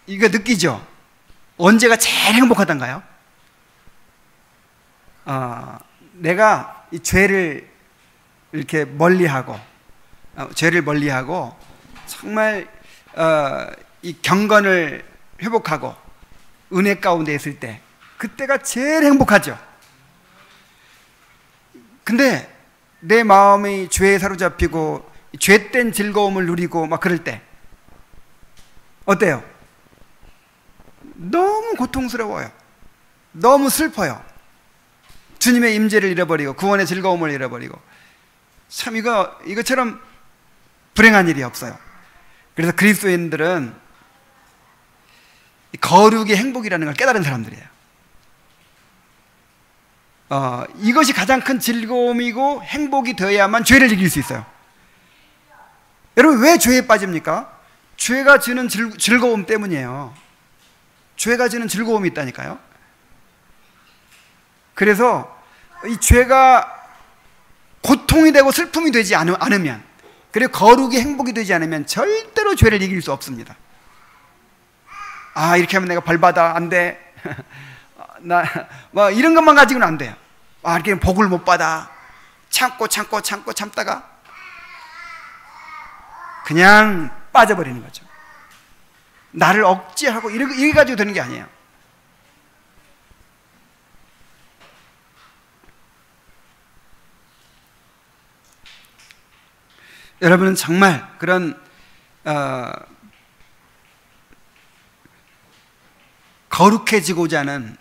이거 느끼죠? 언제가 제일 행복하단가요? 내가 이 죄를 이렇게 멀리하고 정말 이 경건을 회복하고 은혜 가운데 있을 때, 그때가 제일 행복하죠. 근데 내 마음이 죄에 사로잡히고 죄된 즐거움을 누리고 막 그럴 때 어때요? 너무 너무 고통스러워요. 너무 슬퍼요. 주님의 임재를 잃어버리고 구원의 즐거움을 잃어버리고, 참 이거처럼 불행한 일이 없어요. 그래서 그리스도인들은 거룩이 행복이라는 걸 깨달은 사람들이에요. 이것이 가장 큰 즐거움이고 행복이 되어야만 죄를 이길 수 있어요. 여러분, 왜 죄에 빠집니까? 죄가 주는 즐거움 때문이에요. 죄가 주는 즐거움이 있다니까요. 그래서 이 죄가 고통이 되고 슬픔이 되지 않으면, 그리고 거룩이 행복이 되지 않으면 절대로 죄를 이길 수 없습니다. 이렇게 하면 내가 벌받아, 안 돼. 뭐 이런 것만 가지고는 안 돼요. 이렇게 하면 복을 못 받아. 참다가 그냥 빠져버리는 거죠. 나를 억제하고 이래 가지고 되는 게 아니에요. 여러분은 정말 그런 거룩해지고자 하는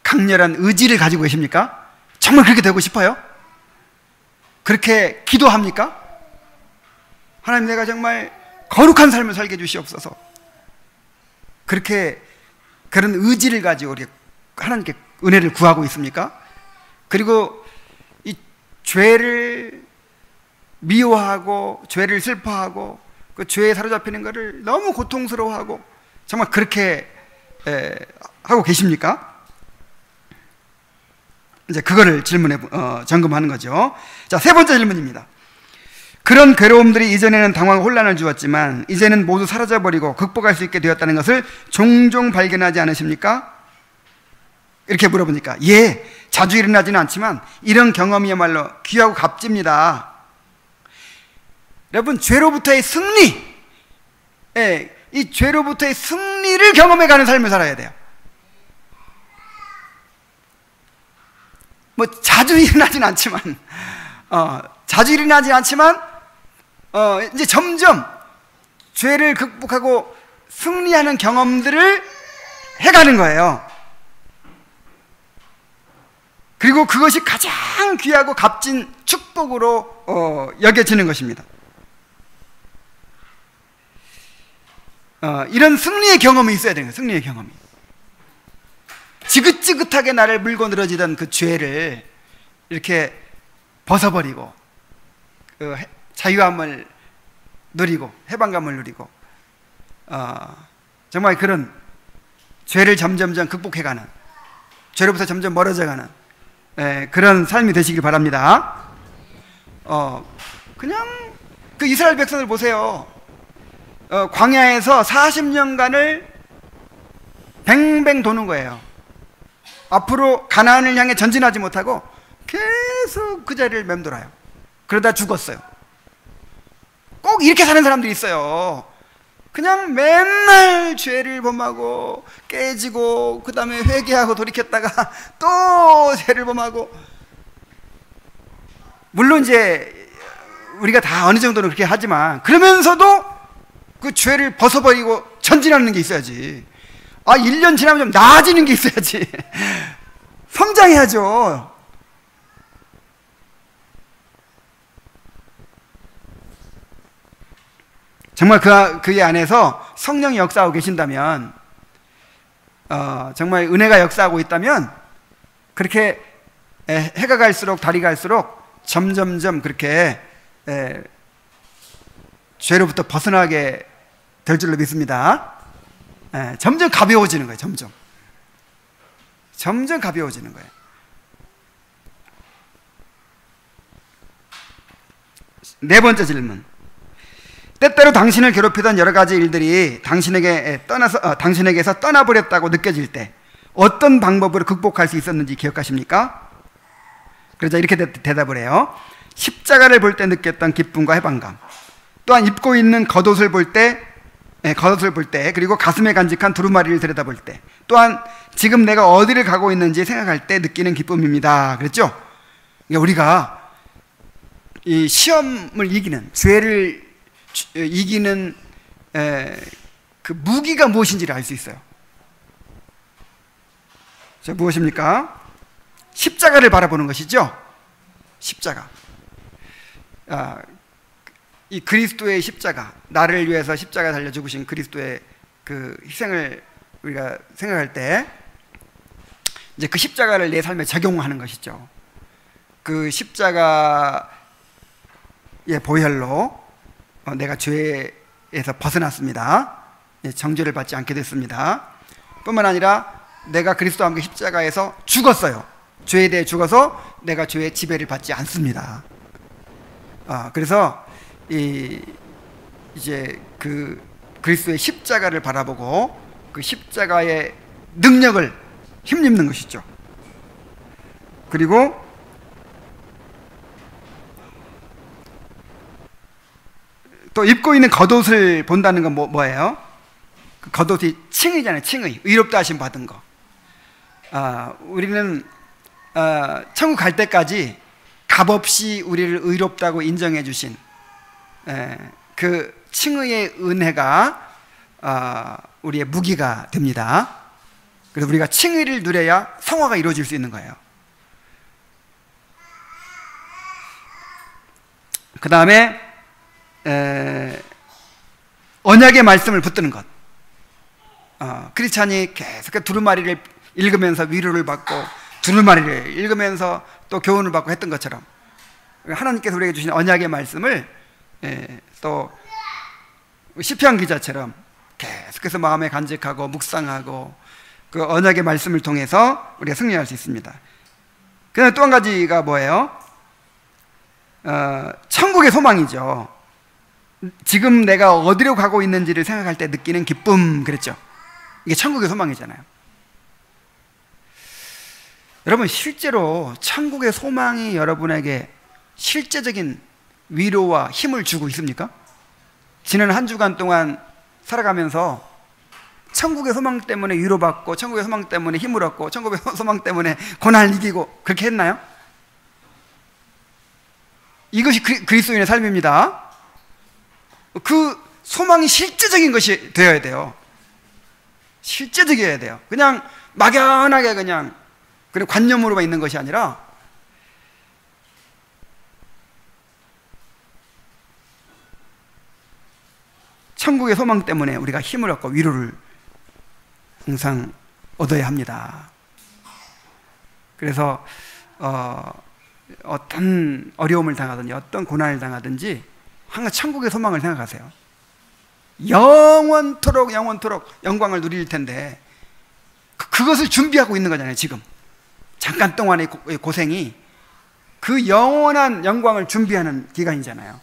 강렬한 의지를 가지고 계십니까? 정말 그렇게 되고 싶어요? 그렇게 기도합니까? 하나님, 내가 정말 거룩한 삶을 살게 해주시옵소서. 그런 의지를 가지고 우리 하나님께 은혜를 구하고 있습니까? 그리고 이 죄를 미워하고 죄를 슬퍼하고 그 죄에 사로잡히는 것을 너무 고통스러워하고 정말 그렇게 하고 계십니까? 이제 그거를 점검하는 거죠. 자, 세 번째 질문입니다. 그런 괴로움들이 이전에는 당황과 혼란을 주었지만 이제는 모두 사라져버리고 극복할 수 있게 되었다는 것을 종종 발견하지 않으십니까? 이렇게 물어보니까, 예, 자주 일어나지는 않지만 이런 경험이야말로 귀하고 값집니다. 여러분, 죄로부터의 승리, 이 죄로부터의 승리를 경험해가는 삶을 살아야 돼요. 뭐 자주 일어나지는 않지만 이제 점점 죄를 극복하고 승리하는 경험들을 해가는 거예요. 그리고 그것이 가장 귀하고 값진 축복으로 여겨지는 것입니다. 이런 승리의 경험이 있어야 되는 거예요. 승리의 경험이. 지긋지긋하게 나를 물고 늘어지던 그 죄를 이렇게 벗어버리고 그 자유함을 누리고 해방감을 누리고 정말 그런 죄를 점점점 극복해가는, 죄로부터 점점 멀어져가는 그런 삶이 되시길 바랍니다. 그냥 그 이스라엘 백성을 보세요. 광야에서 40년간을 뱅뱅 도는 거예요. 앞으로 가나안을 향해 전진하지 못하고 계속 그 자리를 맴돌아요. 그러다 죽었어요. 꼭 이렇게 사는 사람들이 있어요. 그냥 맨날 죄를 범하고 깨지고 그 다음에 회개하고 돌이켰다가 또 죄를 범하고. 물론 이제 우리가 다 어느 정도는 그렇게 하지만 그러면서도 그 죄를 벗어버리고 전진하는 게 있어야지. 1년 지나면 좀 나아지는 게 있어야지. 성장해야죠. 정말 그의 안에서 성령이 역사하고 계신다면, 정말 은혜가 역사하고 있다면 그렇게 해가 갈수록 달이 갈수록 점점점 그렇게 죄로부터 벗어나게 될 줄로 믿습니다. 점점 가벼워지는 거예요. 점점 가벼워지는 거예요. 네 번째 질문. 때때로 당신을 괴롭히던 여러 가지 일들이 당신에게서 떠나버렸다고 느껴질 때 어떤 방법으로 극복할 수 있었는지 기억하십니까? 그러자 이렇게 대답을 해요. 십자가를 볼 때 느꼈던 기쁨과 해방감, 또한 입고 있는 겉옷을 볼 때, 그리고 가슴에 간직한 두루마리를 들여다볼 때, 또한 지금 내가 어디를 가고 있는지 생각할 때 느끼는 기쁨입니다. 그랬죠? 그러니까 우리가 이 시험을 이기는, 죄를 이기는 그 무기가 무엇인지를 알 수 있어요. 무엇입니까? 십자가를 바라보는 것이죠. 십자가. 이 그리스도의 십자가, 나를 위해서 십자가 달려 죽으신 그리스도의 그 희생을 우리가 생각할 때 이제 그 십자가를 내 삶에 적용하는 것이죠. 그 십자가의 보혈로 내가 죄에서 벗어났습니다. 정죄를 받지 않게 됐습니다. 뿐만 아니라 내가 그리스도와 함께 십자가에서 죽었어요. 죄에 대해 죽어서 내가 죄의 지배를 받지 않습니다. 그래서 이제 그 그리스도의 십자가를 바라보고 그 십자가의 능력을 힘입는 것이죠. 그리고 또 입고 있는 겉옷을 본다는 건 뭐예요? 그 겉옷이 칭의잖아요. 칭의, 의롭다 하심 받은 거. 우리는 천국 갈 때까지 값없이 우리를 의롭다고 인정해 주신 그 칭의의 은혜가 우리의 무기가 됩니다. 그래서 우리가 칭의를 누려야 성화가 이루어질 수 있는 거예요. 그 다음에 언약의 말씀을 붙드는 것. 크리스찬이 계속 두루마리를 읽으면서 위로를 받고 두루마리를 읽으면서 또 교훈을 받고 했던 것처럼 하나님께서 우리에게 주신 언약의 말씀을 또 시편 기자처럼 계속해서 마음에 간직하고 묵상하고 그 언약의 말씀을 통해서 우리가 승리할 수 있습니다. 그다음에 또 한 가지가 뭐예요? 천국의 소망이죠. 지금 내가 어디로 가고 있는지를 생각할 때 느끼는 기쁨, 그랬죠. 이게 천국의 소망이잖아요. 여러분, 실제로 천국의 소망이 여러분에게 실제적인 위로와 힘을 주고 있습니까? 지난 한 주간 동안 살아가면서 천국의 소망 때문에 위로받고 천국의 소망 때문에 힘을 얻고 천국의 소망 때문에 고난을 이기고 그렇게 했나요? 이것이 그리스도인의 삶입니다. 그 소망이 실제적인 것이 되어야 돼요. 실제적이어야 돼요. 그냥 막연하게 그냥 관념으로만 있는 것이 아니라 천국의 소망 때문에 우리가 힘을 얻고 위로를 항상 얻어야 합니다. 그래서 어떤 어려움을 당하든지 어떤 고난을 당하든지 항상 천국의 소망을 생각하세요. 영원토록 영광을 누릴 텐데 그것을 준비하고 있는 거잖아요. 지금 잠깐 동안의 고생이 그 영원한 영광을 준비하는 기간이잖아요.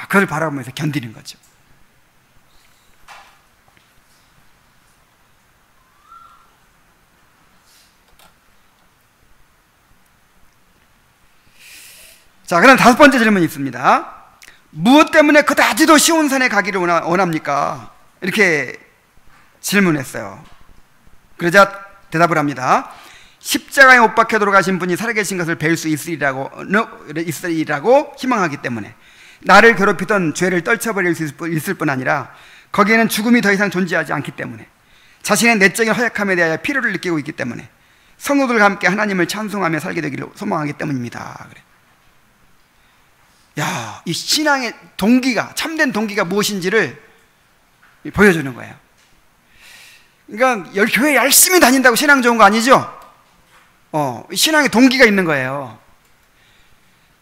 그걸 바라보면서 견디는 거죠. 자, 그럼 다섯 번째 질문이 있습니다. 무엇 때문에 그다지도 쉬운 산에 가기를 원합니까? 이렇게 질문했어요. 그러자 대답을 합니다. 십자가에 못 박혀 돌아가신 분이 살아계신 것을 뵐 수 있으리라고 희망하기 때문에, 나를 괴롭히던 죄를 떨쳐버릴 수 있을 뿐 아니라 거기에는 죽음이 더 이상 존재하지 않기 때문에, 자신의 내적인 허약함에 대하여 필요를 느끼고 있기 때문에 성도들과 함께 하나님을 찬송하며 살게 되기를 소망하기 때문입니다. 그래. 야, 이 신앙의 동기가, 참된 동기가 무엇인지를 보여주는 거예요. 그러니까 교회 열심히 다닌다고 신앙 좋은 거 아니죠? 신앙의 동기가 있는 거예요.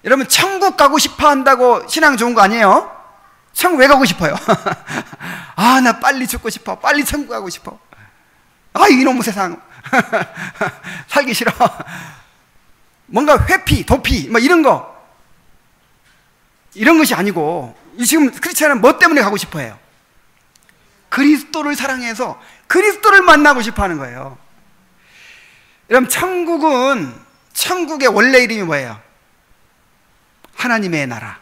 여러분, 천국 가고 싶어 한다고 신앙 좋은 거 아니에요? 천국 왜 가고 싶어요? 나 빨리 죽고 싶어. 빨리 천국 가고 싶어. 이놈의 세상. 살기 싫어. 뭔가 회피, 도피, 이런 거. 이런 것이 아니고, 지금 크리스찬은 뭐 때문에 가고 싶어 해요? 그리스도를 사랑해서 그리스도를 만나고 싶어 하는 거예요. 여러분, 천국의 원래 이름이 뭐예요? 하나님의 나라.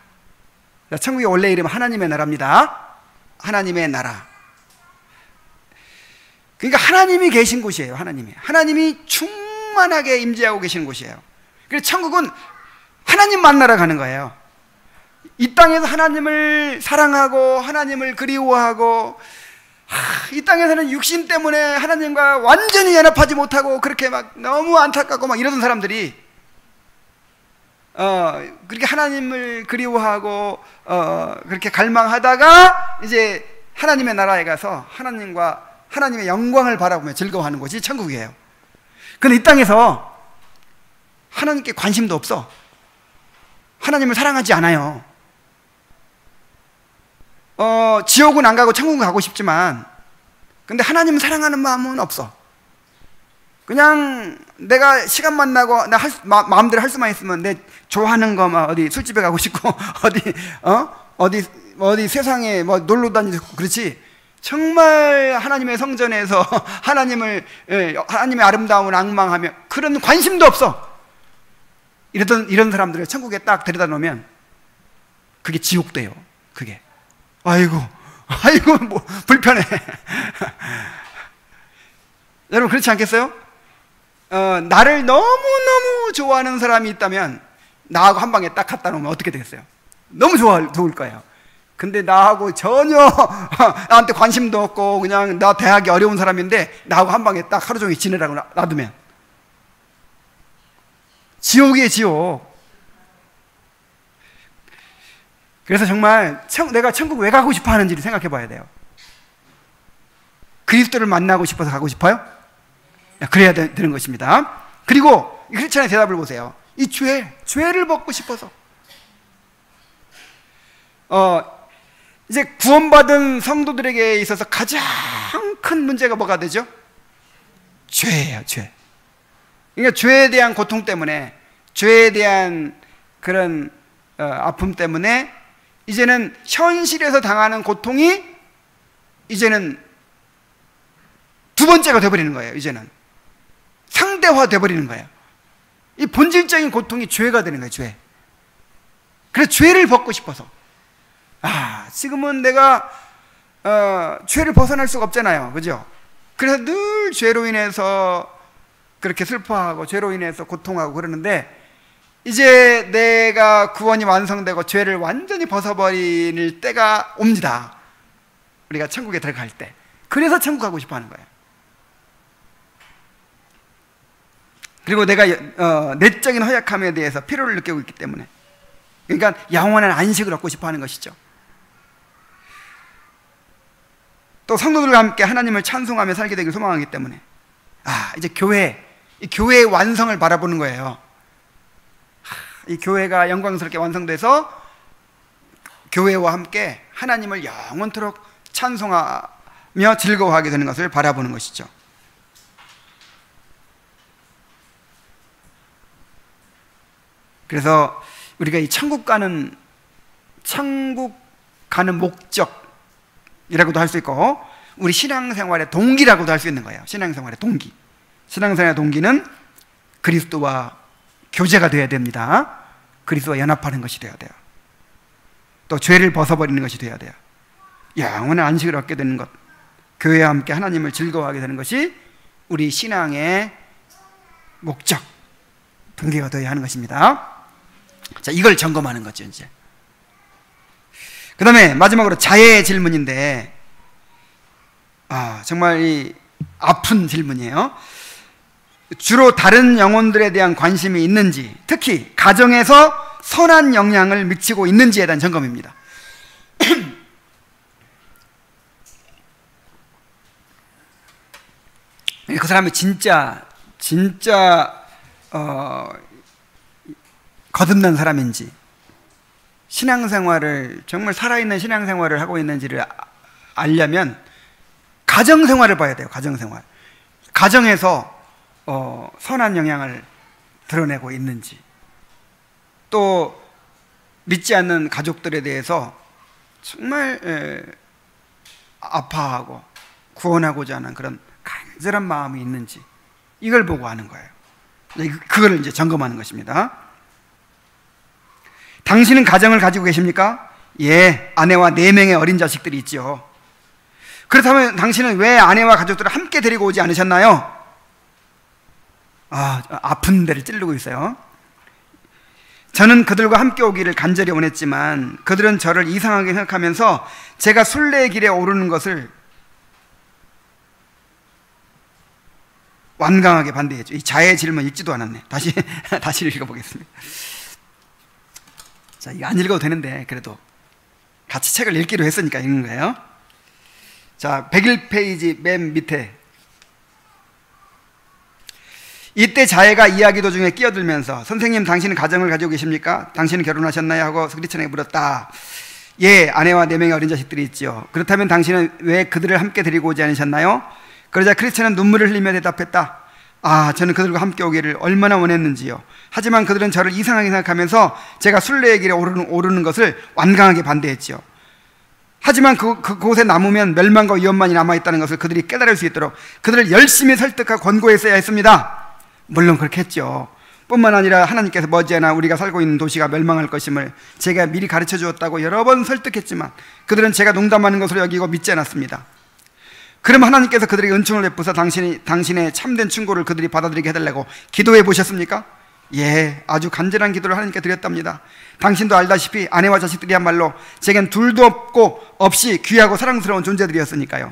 천국의 원래 이름은 하나님의 나라입니다. 하나님의 나라. 그러니까 하나님이 계신 곳이에요. 하나님이 충만하게 임재하고 계시는 곳이에요. 그래서 천국은 하나님 만나러 가는 거예요. 이 땅에서 하나님을 사랑하고 하나님을 그리워하고 이 땅에서는 육신 때문에 하나님과 완전히 연합하지 못하고 그렇게 막 너무 안타깝고 막 이러던 사람들이 그렇게 하나님을 그리워하고 그렇게 갈망하다가 이제 하나님의 나라에 가서 하나님의 영광을 바라보며 즐거워하는 곳이 천국이에요. 그런데 이 땅에서 하나님께 관심도 없어. 하나님을 사랑하지 않아요. 지옥은 안 가고 천국은 가고 싶지만, 근데 하나님을 사랑하는 마음은 없어. 그냥 내가 시간만 나고 마음대로 할 수만 있으면 내 좋아하는 거 막 어디 술집에 가고 싶고 어디 세상에 뭐 놀러 다니고 그렇지. 정말 하나님의 성전에서 하나님의 아름다움을 앙망하며 그런 관심도 없어. 이런 사람들을 천국에 딱 데려다 놓으면 그게 지옥돼요. 그게 아이고 뭐 불편해. 여러분 그렇지 않겠어요? 나를 너무너무 좋아하는 사람이 있다면 나하고 한 방에 딱 갖다 놓으면 어떻게 되겠어요? 너무 좋을 거예요. 근데 나하고 전혀 나한테 관심도 없고 그냥 나 대하기 어려운 사람인데 나하고 한 방에 딱 하루 종일 지내라고 놔두면 지옥이에요, 지옥. 그래서 정말 내가 천국 왜 가고 싶어 하는지를 생각해 봐야 돼요. 그리스도를 만나고 싶어서 가고 싶어요? 그래야 되는 것입니다. 그리고 크리스찬의 대답을 보세요. 이 죄를 벗고 싶어서. 이제 구원받은 성도들에게 있어서 가장 큰 문제가 뭐가 되죠? 죄예요, 죄. 그러니까 죄에 대한 고통 때문에, 죄에 대한 그런 아픔 때문에 이제는 현실에서 당하는 고통이 이제는 두 번째가 돼버리는 거예요. 이제는 상대화 돼버리는 거예요. 이 본질적인 고통이 죄가 되는 거예요, 죄. 그래서 죄를 벗고 싶어서. 지금은 내가 죄를 벗어날 수가 없잖아요, 그죠? 그래서 늘 죄로 인해서 그렇게 슬퍼하고 죄로 인해서 고통하고 그러는데, 이제 내가 구원이 완성되고 죄를 완전히 벗어버릴 때가 옵니다. 우리가 천국에 들어갈 때. 그래서 천국 가고 싶어 하는 거예요. 그리고 내가 내적인 허약함에 대해서 필요를 느끼고 있기 때문에, 그러니까 영원한 안식을 얻고 싶어 하는 것이죠. 또 성도들과 함께 하나님을 찬송하며 살게 되길 소망하기 때문에 이제 이 교회의 완성을 바라보는 거예요. 이 교회가 영광스럽게 완성돼서 교회와 함께 하나님을 영원토록 찬송하며 즐거워하게 되는 것을 바라보는 것이죠. 그래서 우리가 이 천국 가는 목적이라고도 할 수 있고, 우리 신앙생활의 동기라고도 할 수 있는 거예요. 신앙생활의 동기. 신앙생활의 동기는 그리스도와 교제가 되어야 됩니다. 그리스도와 연합하는 것이 되어야 돼요. 또 죄를 벗어버리는 것이 되어야 돼요. 영원한 안식을 얻게 되는 것, 교회와 함께 하나님을 즐거워하게 되는 것이 우리 신앙의 목적, 동기가 되어야 하는 것입니다. 자, 이걸 점검하는 거죠, 이제. 그 다음에 마지막으로 자해의 질문인데, 정말 이 아픈 질문이에요. 주로 다른 영혼들에 대한 관심이 있는지, 특히 가정에서 선한 영향을 미치고 있는지에 대한 점검입니다. 그 사람이 진짜 거듭난 사람인지, 신앙생활을 정말 살아있는 신앙생활을 하고 있는지를 알려면 가정생활을 봐야 돼요. 가정생활. 가정에서 선한 영향을 드러내고 있는지, 또 믿지 않는 가족들에 대해서 정말 아파하고 구원하고자 하는 그런 간절한 마음이 있는지, 이걸 보고 하는 거예요. 그걸 이제 점검하는 것입니다. 당신은 가정을 가지고 계십니까? 예, 아내와 4명의 어린 자식들이 있죠. 그렇다면 당신은 왜 아내와 가족들을 함께 데리고 오지 않으셨나요? 아픈 데를 찌르고 있어요. 저는 그들과 함께 오기를 간절히 원했지만 그들은 저를 이상하게 생각하면서 제가 순례의 길에 오르는 것을 완강하게 반대했죠. 이 자의 질문 읽지도 않았네. 다시 읽어보겠습니다. 자, 이거 안 읽어도 되는데 그래도 같이 책을 읽기로 했으니까 읽는 거예요. 자, 101페이지 맨 밑에, 이때 자해가 이야기 도중에 끼어들면서 선생님, 당신은 가정을 가지고 계십니까? 당신은 결혼하셨나요? 하고 크리스천에게 물었다. 예, 아내와 4명의 어린 자식들이 있지요. 그렇다면 당신은 왜 그들을 함께 데리고 오지 않으셨나요? 그러자 크리스천은 눈물을 흘리며 대답했다. 아, 저는 그들과 함께 오기를 얼마나 원했는지요. 하지만 그들은 저를 이상하게 생각하면서 제가 순례의 길에 오르는 것을 완강하게 반대했지요. 하지만 그곳에 남으면 멸망과 위험만이 남아있다는 것을 그들이 깨달을 수 있도록 그들을 열심히 설득하고 권고했어야 했습니다. 물론 그렇게 했죠. 뿐만 아니라 하나님께서 머지않아 우리가 살고 있는 도시가 멸망할 것임을 제가 미리 가르쳐 주었다고 여러 번 설득했지만 그들은 제가 농담하는 것으로 여기고 믿지 않았습니다. 그럼 하나님께서 그들에게 은총을 베푸사 당신의 참된 충고를 그들이 받아들이게 해달라고 기도해 보셨습니까? 예, 아주 간절한 기도를 하나님께 드렸답니다. 당신도 알다시피 아내와 자식들이야말로 제겐 둘도 없이 귀하고 사랑스러운 존재들이었으니까요.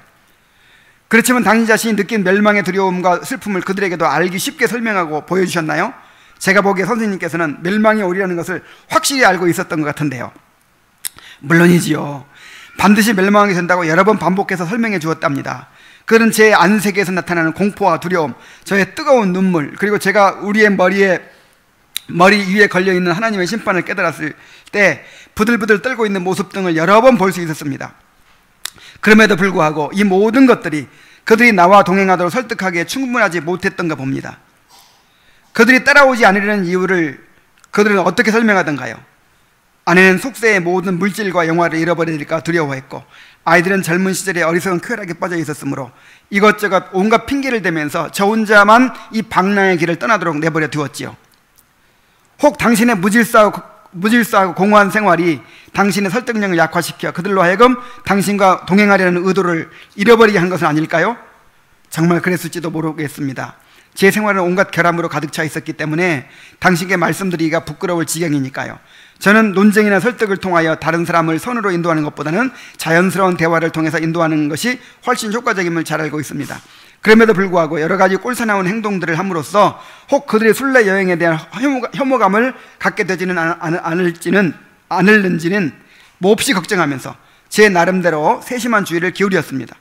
그렇지만 당신 자신이 느낀 멸망의 두려움과 슬픔을 그들에게도 알기 쉽게 설명하고 보여주셨나요? 제가 보기에 선생님께서는 멸망이 오리라는 것을 확실히 알고 있었던 것 같은데요. 물론이지요. 반드시 멸망하게 된다고 여러 번 반복해서 설명해 주었답니다. 그는 제 안색에서 나타나는 공포와 두려움, 저의 뜨거운 눈물, 그리고 제가 우리의 머리 위에 걸려있는 하나님의 심판을 깨달았을 때 부들부들 떨고 있는 모습 등을 여러 번 볼 수 있었습니다. 그럼에도 불구하고 이 모든 것들이 그들이 나와 동행하도록 설득하기에 충분하지 못했던가 봅니다. 그들이 따라오지 않으려는 이유를 그들은 어떻게 설명하던가요? 아내는 속세의 모든 물질과 영화를 잃어버릴까 두려워했고, 아이들은 젊은 시절에 어리석은 쾌락에 빠져 있었으므로 이것저것 온갖 핑계를 대면서 저 혼자만 이 방랑의 길을 떠나도록 내버려 두었지요. 혹 당신의 무질서하고 공허한 생활이 당신의 설득력을 약화시켜 그들로 하여금 당신과 동행하려는 의도를 잃어버리게 한 것은 아닐까요? 정말 그랬을지도 모르겠습니다. 제 생활은 온갖 결함으로 가득 차 있었기 때문에 당신께 말씀드리기가 부끄러울 지경이니까요. 저는 논쟁이나 설득을 통하여 다른 사람을 선으로 인도하는 것보다는 자연스러운 대화를 통해서 인도하는 것이 훨씬 효과적임을 잘 알고 있습니다. 그럼에도 불구하고 여러 가지 꼴사나운 행동들을 함으로써 혹 그들의 순례 여행에 대한 혐오감을 갖게 되지는 않을는지는 몹시 걱정하면서 제 나름대로 세심한 주의를 기울였습니다.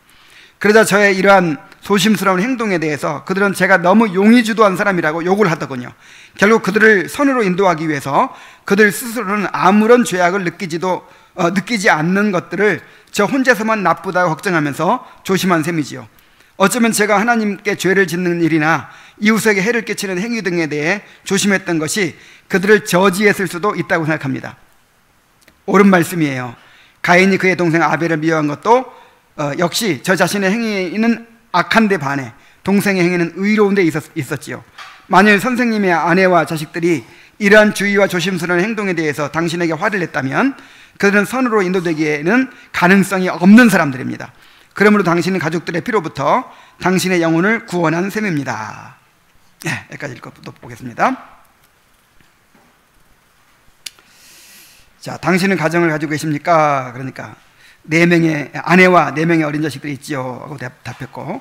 그러자 저의 이러한 소심스러운 행동에 대해서 그들은 제가 너무 용의주도한 사람이라고 욕을 하더군요. 결국 그들을 선으로 인도하기 위해서 그들 스스로는 아무런 죄악을 느끼지 않는 것들을 저 혼자서만 나쁘다고 걱정하면서 조심한 셈이지요. 어쩌면 제가 하나님께 죄를 짓는 일이나 이웃에게 해를 끼치는 행위 등에 대해 조심했던 것이 그들을 저지했을 수도 있다고 생각합니다. 옳은 말씀이에요. 가인이 그의 동생 아벨을 미워한 것도 역시 저 자신의 행위는 악한데 반해 동생의 행위는 의로운 데 있었지요. 만일 선생님의 아내와 자식들이 이러한 주의와 조심스러운 행동에 대해서 당신에게 화를 냈다면 그들은 선으로 인도되기에는 가능성이 없는 사람들입니다. 그러므로 당신은 가족들의 피로부터 당신의 영혼을 구원한 셈입니다. 네, 여기까지 읽어보겠습니다. 자, 당신은 가정을 가지고 계십니까? 그러니까 4명의 아내와 4명의 어린 자식들이 있지요 하고 답했고,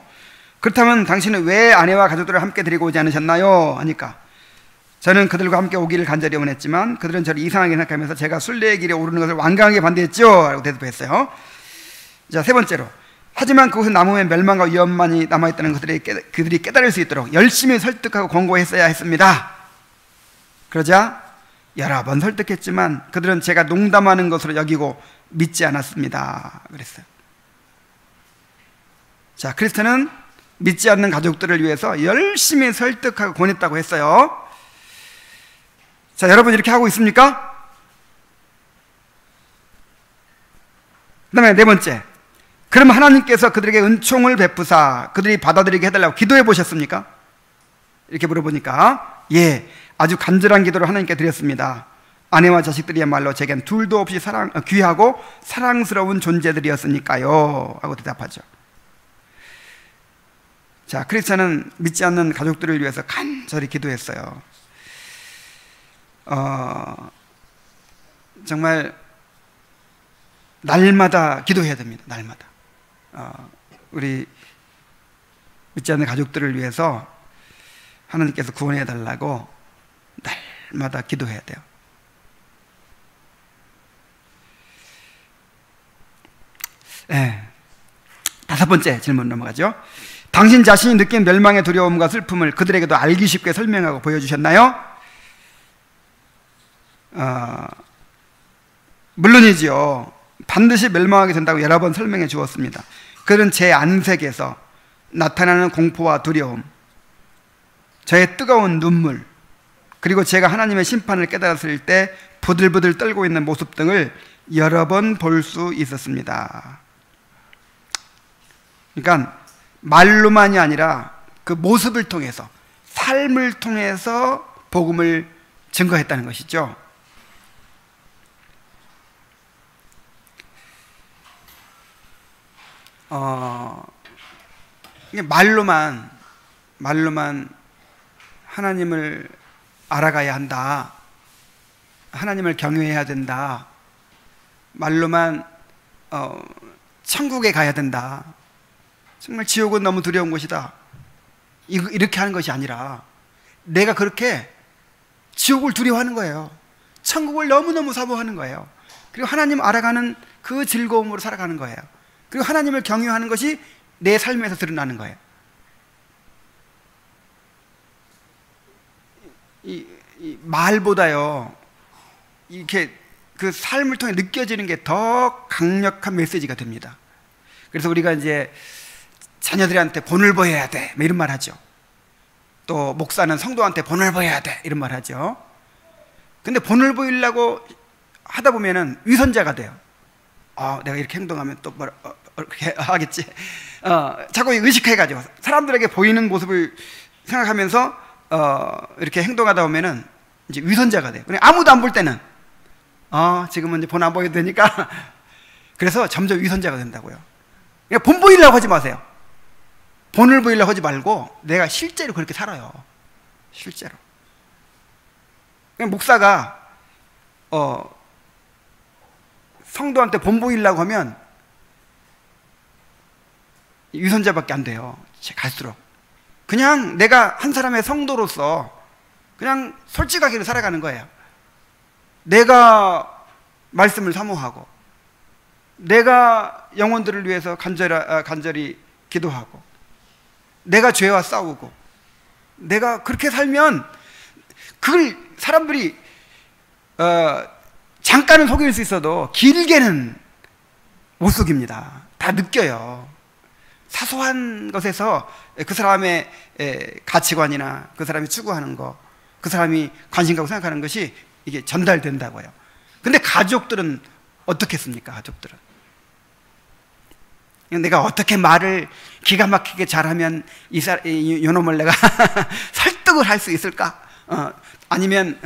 그렇다면 당신은 왜 아내와 가족들을 함께 데리고 오지 않으셨나요? 하니까 저는 그들과 함께 오기를 간절히 원했지만 그들은 저를 이상하게 생각하면서 제가 순례의 길에 오르는 것을 완강하게 반대했죠 라고 대답했어요. 자, 3번째로, 하지만 그곳에 남으면 멸망과 위험만이 남아있다는 그들이 깨달을 수 있도록 열심히 설득하고 권고했어야 했습니다. 그러자 여러 번 설득했지만 그들은 제가 농담하는 것으로 여기고 믿지 않았습니다. 그랬어요. 자, 크리스천은 믿지 않는 가족들을 위해서 열심히 설득하고 권했다고 했어요. 자, 여러분 이렇게 하고 있습니까? 그 다음에 4번째, 그럼 하나님께서 그들에게 은총을 베푸사 그들이 받아들이게 해달라고 기도해 보셨습니까? 이렇게 물어보니까 예, 아주 간절한 기도를 하나님께 드렸습니다. 아내와 자식들이야말로 제겐 둘도 없이 귀하고 사랑스러운 존재들이었으니까요 하고 대답하죠. 자, 크리스천은 믿지 않는 가족들을 위해서 간절히 기도했어요. 정말 날마다 기도해야 됩니다. 날마다 우리 믿지 않는 가족들을 위해서 하나님께서 구원해 달라고 날마다 기도해야 돼요. 네. 5번째 질문 넘어가죠. 당신 자신이 느낀 멸망의 두려움과 슬픔을 그들에게도 알기 쉽게 설명하고 보여주셨나요? 물론이지요. 반드시 멸망하게 된다고 여러 번 설명해 주었습니다. 그들은 제 안색에서 나타나는 공포와 두려움, 저의 뜨거운 눈물, 그리고 제가 하나님의 심판을 깨달았을 때 부들부들 떨고 있는 모습 등을 여러 번 볼 수 있었습니다. 그러니까 말로만이 아니라 그 모습을 통해서, 삶을 통해서 복음을 증거했다는 것이죠. 말로만 하나님을 알아가야 한다, 하나님을 경외해야 된다, 말로만 천국에 가야 된다, 정말 지옥은 너무 두려운 곳이다, 이렇게 하는 것이 아니라 내가 그렇게 지옥을 두려워하는 거예요. 천국을 너무너무 사모하는 거예요. 그리고 하나님 알아가는 그 즐거움으로 살아가는 거예요. 그리고 하나님을 경외하는 것이 내 삶에서 드러나는 거예요. 이 말보다요, 이렇게 그 삶을 통해 느껴지는 게 더 강력한 메시지가 됩니다. 그래서 우리가 이제 자녀들한테 본을 보여야 돼, 이런 말 하죠. 또 목사는 성도한테 본을 보여야 돼, 이런 말 하죠. 근데 본을 보이려고 하다 보면은 위선자가 돼요. 내가 이렇게 행동하면 또 이렇게 하겠지. 자꾸 의식해가지고 사람들에게 보이는 모습을 생각하면서 이렇게 행동하다 보면은 이제 위선자가 돼요. 그냥 아무도 안 볼 때는 지금은 이제 본 안 보여도 되니까 그래서 점점 위선자가 된다고요. 그냥 본 보이려고 하지 마세요. 본을 보이려고 하지 말고 내가 실제로 그렇게 살아요. 실제로. 그냥 목사가 성도한테 본 보이려고 하면 위선자밖에 안 돼요. 갈수록. 그냥 내가 한 사람의 성도로서 그냥 솔직하게 살아가는 거예요. 내가 말씀을 사모하고, 내가 영혼들을 위해서 간절히 기도하고, 내가 죄와 싸우고, 내가 그렇게 살면 그걸 사람들이 잠깐은 속일 수 있어도 길게는 못 속입니다. 다 느껴요. 사소한 것에서 그 사람의 가치관이나 그 사람이 추구하는 거, 그 사람이 관심 갖고 생각하는 것이 이게 전달된다고요. 근데 가족들은 어떻겠습니까? 가족들은 내가 어떻게 말을 기가 막히게 잘하면 요놈을 내가 설득을 할 수 있을까? 아니면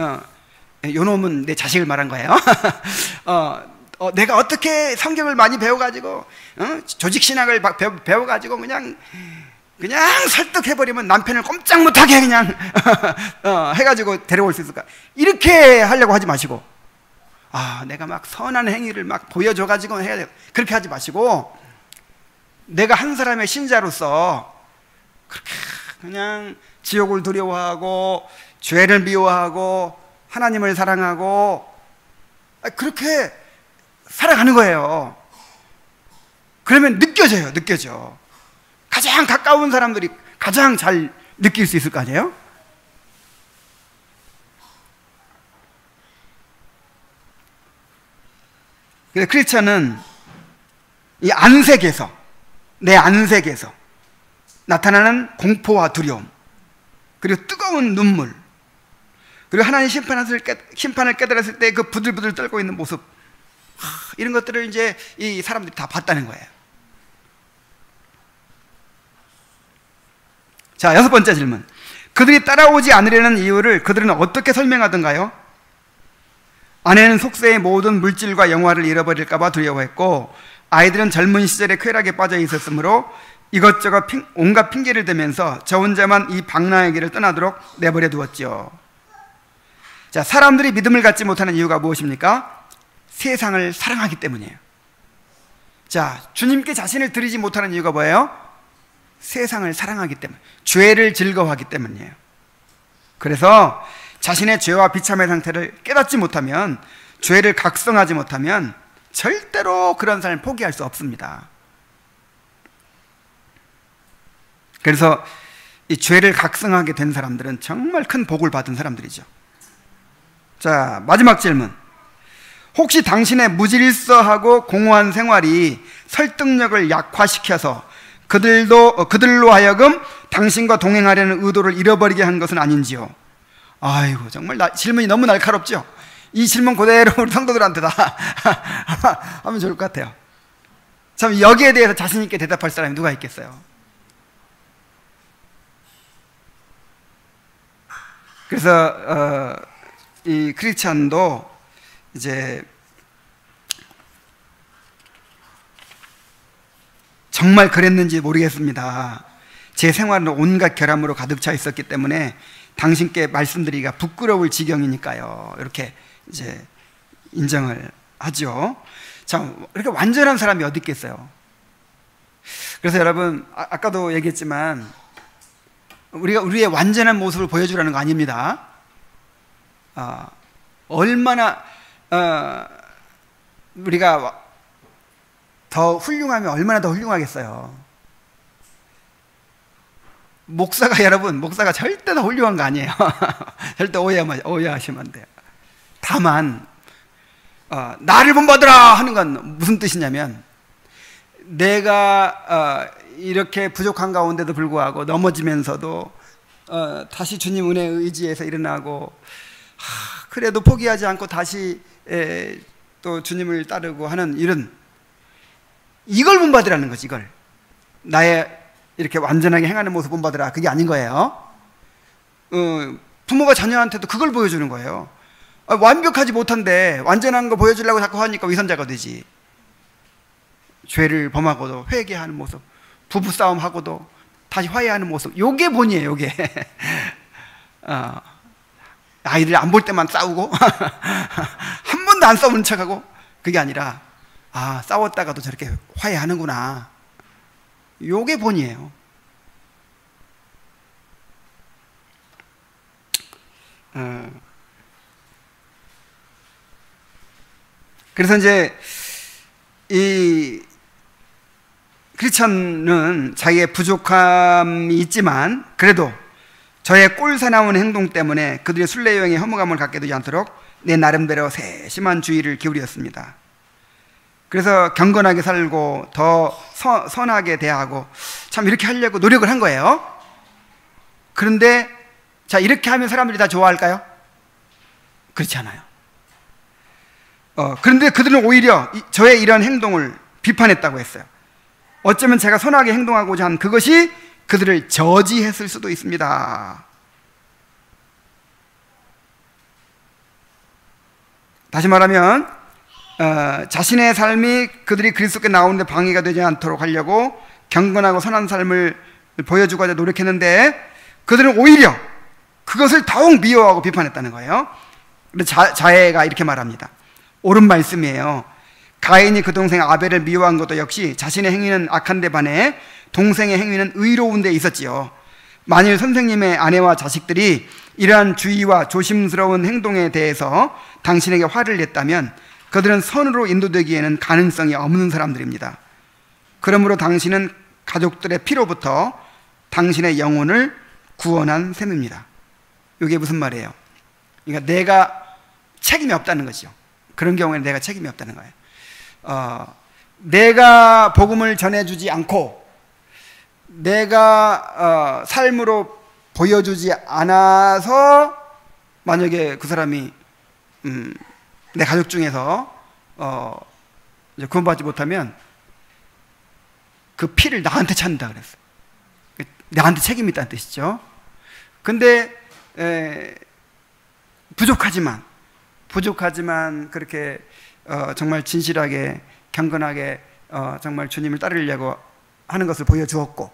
요놈은 내 자식을 말한 거예요. 내가 어떻게 성경을 많이 배워가지고 조직신학을 배워가지고 그냥 설득해버리면 남편을 꼼짝 못하게 그냥 해가지고 데려올 수 있을까? 이렇게 하려고 하지 마시고, 내가 막 선한 행위를 막 보여줘가지고 해야 돼, 그렇게 하지 마시고, 내가 한 사람의 신자로서 그렇게 그냥 지옥을 두려워하고 죄를 미워하고 하나님을 사랑하고 그렇게 살아가는 거예요. 그러면 느껴져. 가장 가까운 사람들이 가장 잘 느낄 수 있을 거 아니에요? 그래서 크리스천은 이 안색에서, 내 안색에서 나타나는 공포와 두려움, 그리고 뜨거운 눈물, 그리고 하나님 심판을 깨달았을 때 그 부들부들 떨고 있는 모습, 이런 것들을 이제 이 사람들이 다 봤다는 거예요. 자, 6번째 질문. 그들이 따라오지 않으려는 이유를 그들은 어떻게 설명하던가요? 아내는 속세의 모든 물질과 영화를 잃어버릴까 봐 두려워했고, 아이들은 젊은 시절에 쾌락에 빠져 있었으므로 이것저것 온갖 핑계를 대면서 저 혼자만 이 방랑의 길을 떠나도록 내버려 두었죠. 자, 사람들이 믿음을 갖지 못하는 이유가 무엇입니까? 세상을 사랑하기 때문이에요. 자, 주님께 자신을 드리지 못하는 이유가 뭐예요? 세상을 사랑하기 때문에, 죄를 즐거워하기 때문이에요. 그래서 자신의 죄와 비참의 상태를 깨닫지 못하면, 죄를 각성하지 못하면 절대로 그런 삶을 포기할 수 없습니다. 그래서 이 죄를 각성하게 된 사람들은 정말 큰 복을 받은 사람들이죠. 자, 마지막 질문. 혹시 당신의 무질서하고 공허한 생활이 설득력을 약화시켜서 그들로 하여금 당신과 동행하려는 의도를 잃어버리게 한 것은 아닌지요? 아이고, 정말 질문이 너무 날카롭죠? 이 질문 그대로 우리 성도들한테 다 하면 좋을 것 같아요. 참, 여기에 대해서 자신 있게 대답할 사람이 누가 있겠어요? 그래서 이 크리스찬도 이제 정말 그랬는지 모르겠습니다. 제 생활은 온갖 결함으로 가득 차 있었기 때문에 당신께 말씀드리기가 부끄러울 지경이니까요. 이렇게 이제 인정을 하죠. 참, 이렇게 완전한 사람이 어디 있겠어요? 그래서 여러분, 아까도 얘기했지만 우리가 우리의 완전한 모습을 보여주라는 거 아닙니다. 얼마나 우리가 더 훌륭하면 얼마나 더 훌륭하겠어요. 목사가, 여러분, 목사가 절대 더 훌륭한 거 아니에요. 절대 오해하시면 안 돼요. 다만 나를 본받으라 하는 건 무슨 뜻이냐면, 내가 이렇게 부족한 가운데도 불구하고 넘어지면서도 다시 주님 은혜에 의지해서 일어나고, 그래도 포기하지 않고 다시 또 주님을 따르고 하는 이걸 본받으라는 거지. 이걸 나의 이렇게 완전하게 행하는 모습 본받으라, 그게 아닌 거예요. 부모가 자녀한테도 그걸 보여주는 거예요. 완벽하지 못한데 완전한 거 보여주려고 자꾸 하니까 위선자가 되지. 죄를 범하고도 회개하는 모습, 부부싸움하고도 다시 화해하는 모습, 요게 본이에요. 요게 아이들 안 볼 때만 싸우고 한 번도 안 싸우는 척하고, 그게 아니라 싸웠다가도 저렇게 화해하는구나, 요게 본이에요. 그래서 이제 이 크리스천은 자기의 부족함이 있지만 그래도 저의 꼴사나운 행동 때문에 그들의 순례여행에 허무감을 갖게 되지 않도록 내 나름대로 세심한 주의를 기울였습니다. 그래서 경건하게 살고 더 선하게 대하고 참 이렇게 하려고 노력을 한 거예요. 그런데 자, 이렇게 하면 사람들이 다 좋아할까요? 그렇지 않아요. 그런데 그들은 오히려 저의 이런 행동을 비판했다고 했어요. 어쩌면 제가 선하게 행동하고자 한 그것이 그들을 저지했을 수도 있습니다. 다시 말하면 자신의 삶이 그들이 그리스도께 나오는데 방해가 되지 않도록 하려고 경건하고 선한 삶을 보여주고자 노력했는데 그들은 오히려 그것을 더욱 미워하고 비판했다는 거예요. 자해가 이렇게 말합니다. 옳은 말씀이에요. 가인이 그 동생 아벨을 미워한 것도 역시 자신의 행위는 악한데 반해 동생의 행위는 의로운 데 있었지요. 만일 선생님의 아내와 자식들이 이러한 주의와 조심스러운 행동에 대해서 당신에게 화를 냈다면 그들은 선으로 인도되기에는 가능성이 없는 사람들입니다. 그러므로 당신은 가족들의 피로부터 당신의 영혼을 구원한 셈입니다. 이게 무슨 말이에요? 그러니까 내가 책임이 없다는 거죠. 그런 경우에는 내가 책임이 없다는 거예요. 내가 복음을 전해주지 않고 내가 삶으로 보여주지 않아서 만약에 그 사람이 내 가족 중에서 이제 구원받지 못하면 그 피를 나한테 찾는다 그랬어요. 나한테 책임이 있다는 뜻이죠. 근데 부족하지만 그렇게 정말 진실하게 경건하게 정말 주님을 따르려고 하는 것을 보여주었고,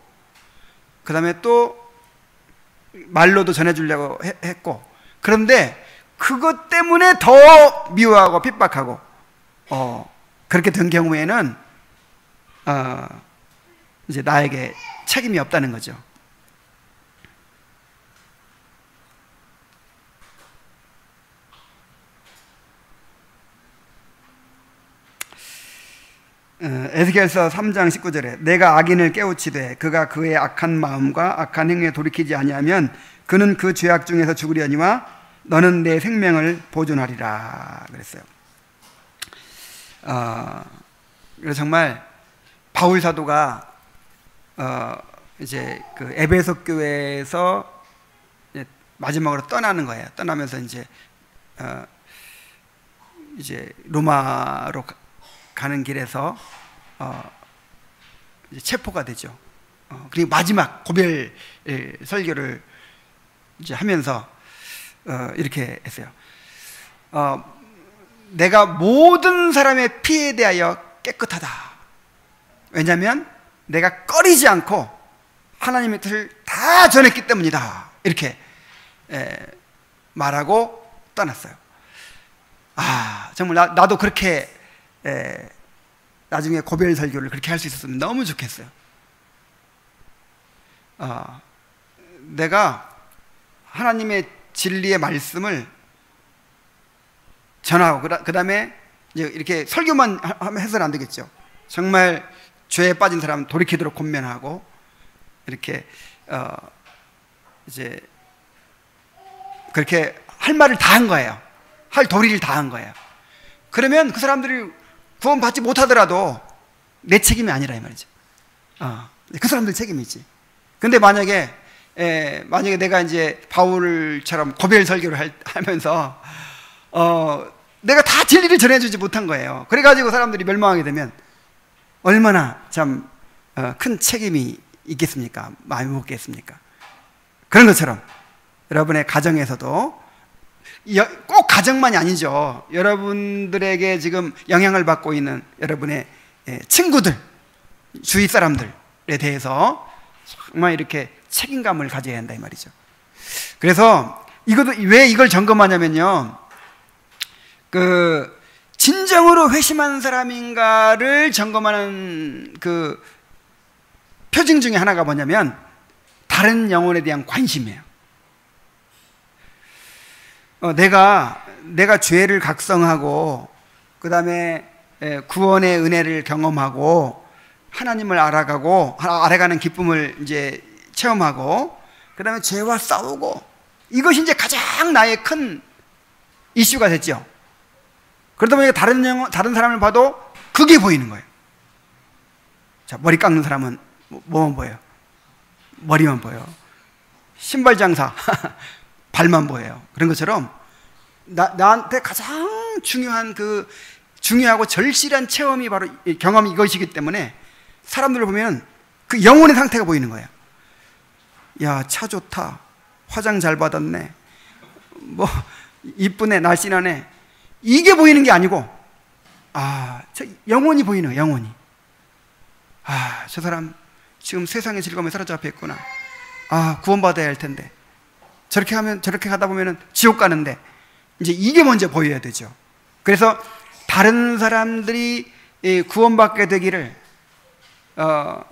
그 다음에 또 말로도 전해주려고 했고, 그런데 그것 때문에 더 미워하고 핍박하고 그렇게 된 경우에는 이제 나에게 책임이 없다는 거죠. 에스겔서 3장 19절에 내가 악인을 깨우치되 그가 그의 악한 마음과 악한 행위에 돌이키지 아니하면 그는 그 죄악 중에서 죽으려니와 너는 내 생명을 보존하리라 그랬어요. 그래서 정말 바울 사도가 이제 그 에베소 교회에서 마지막으로 떠나는 거예요. 떠나면서 이제 로마로 가는 길에서 이제 체포가 되죠. 그리고 마지막 고별 설교를 이제 하면서 이렇게 했어요. 내가 모든 사람의 피에 대하여 깨끗하다. 왜냐하면 내가 꺼리지 않고 하나님의 뜻을 다 전했기 때문이다. 이렇게 말하고 떠났어요. 정말 나도 그렇게 나중에 고별 설교를 그렇게 할 수 있었으면 너무 좋겠어요. 내가 하나님의 진리의 말씀을 전하고 그 다음에 이렇게 설교만 해서는 안 되겠죠. 정말 죄에 빠진 사람은 돌이키도록 권면하고 이렇게 이제 그렇게 할 말을 다 한 거예요. 할 도리를 다 한 거예요. 그러면 그 사람들이 구원받지 못하더라도 내 책임이 아니라 이 말이죠. 그 사람들 책임이지. 근데 만약에 내가 이제 바울처럼 고별 설교를 하면서 내가 다 진리를 전해주지 못한 거예요. 그래가지고 사람들이 멸망하게 되면 얼마나 참 큰 책임이 있겠습니까? 마음이 무겁겠습니까? 그런 것처럼 여러분의 가정에서도 꼭 가정만이 아니죠. 여러분들에게 지금 영향을 받고 있는 여러분의 친구들, 주위 사람들에 대해서 정말 이렇게 책임감을 가져야 한다 이 말이죠. 그래서 왜 이걸 점검하냐면요, 그 진정으로 회심한 사람인가를 점검하는 그 표징 중에 하나가 뭐냐면 다른 영혼에 대한 관심이에요. 내가 죄를 각성하고 그 다음에 구원의 은혜를 경험하고 하나님을 알아가는 기쁨을 이제 체험하고 그 다음에 죄와 싸우고 이것이 이제 가장 나의 큰 이슈가 됐죠. 그러다 보니까 다른 사람을 봐도 그게 보이는 거예요. 자, 머리 깎는 사람은 뭐만 보여요? 머리만 보여요. 신발 장사 발만 보여요. 그런 것처럼 나한테 가장 중요하고 절실한 체험이 바로 경험이 이것이기 때문에 사람들을 보면 그 영혼의 상태가 보이는 거예요. 야, 차 좋다. 화장 잘 받았네. 뭐 이쁘네. 날씬하네. 이게 보이는 게 아니고 저 영혼이 보이는 거예요. 영혼이. 저 사람 지금 세상의 즐거움에 사로잡혀 있구나. 구원받아야 할 텐데. 저렇게 가다 보면은 지옥 가는데 이제 이게 먼저 보여야 되죠. 그래서 다른 사람들이 구원받게 되기를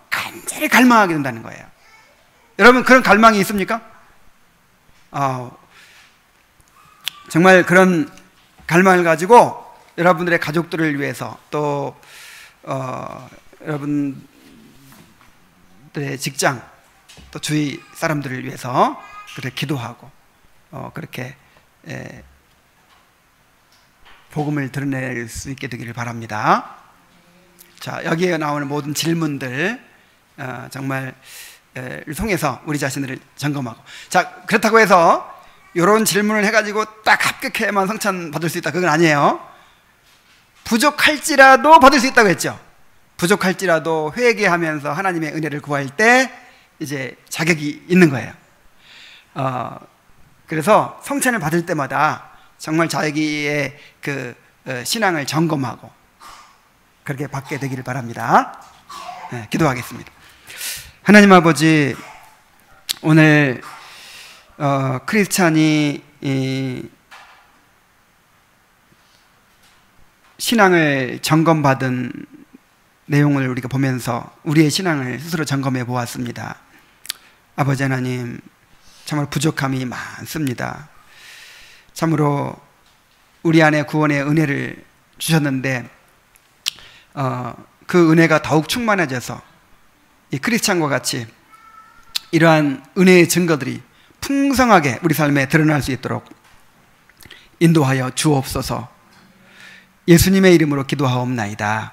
간절히 갈망하게 된다는 거예요. 여러분 그런 갈망이 있습니까? 정말 그런 갈망을 가지고 여러분들의 가족들을 위해서 또 여러분들의 직장 또 주위 사람들을 위해서 그렇게 기도하고 그렇게 복음을 드러낼 수 있게 되기를 바랍니다. 자, 여기에 나오는 모든 질문들 정말 통해서 우리 자신을 점검하고, 자, 그렇다고 해서 이런 질문을 해가지고 딱 합격해야만 성찬 받을 수 있다, 그건 아니에요. 부족할지라도 받을 수 있다고 했죠. 부족할지라도 회개하면서 하나님의 은혜를 구할 때 이제 자격이 있는 거예요. 그래서 성찬을 받을 때마다 정말 자기의 그 신앙을 점검하고 그렇게 받게 되기를 바랍니다. 기도하겠습니다. 하나님 아버지, 오늘 크리스찬이 신앙을 점검받은 내용을 우리가 보면서 우리의 신앙을 스스로 점검해 보았습니다. 아버지 하나님, 정말 부족함이 많습니다. 참으로 우리 안에 구원의 은혜를 주셨는데 그 은혜가 더욱 충만해져서 이 크리스찬과 같이 이러한 은혜의 증거들이 풍성하게 우리 삶에 드러날 수 있도록 인도하여 주옵소서. 예수님의 이름으로 기도하옵나이다.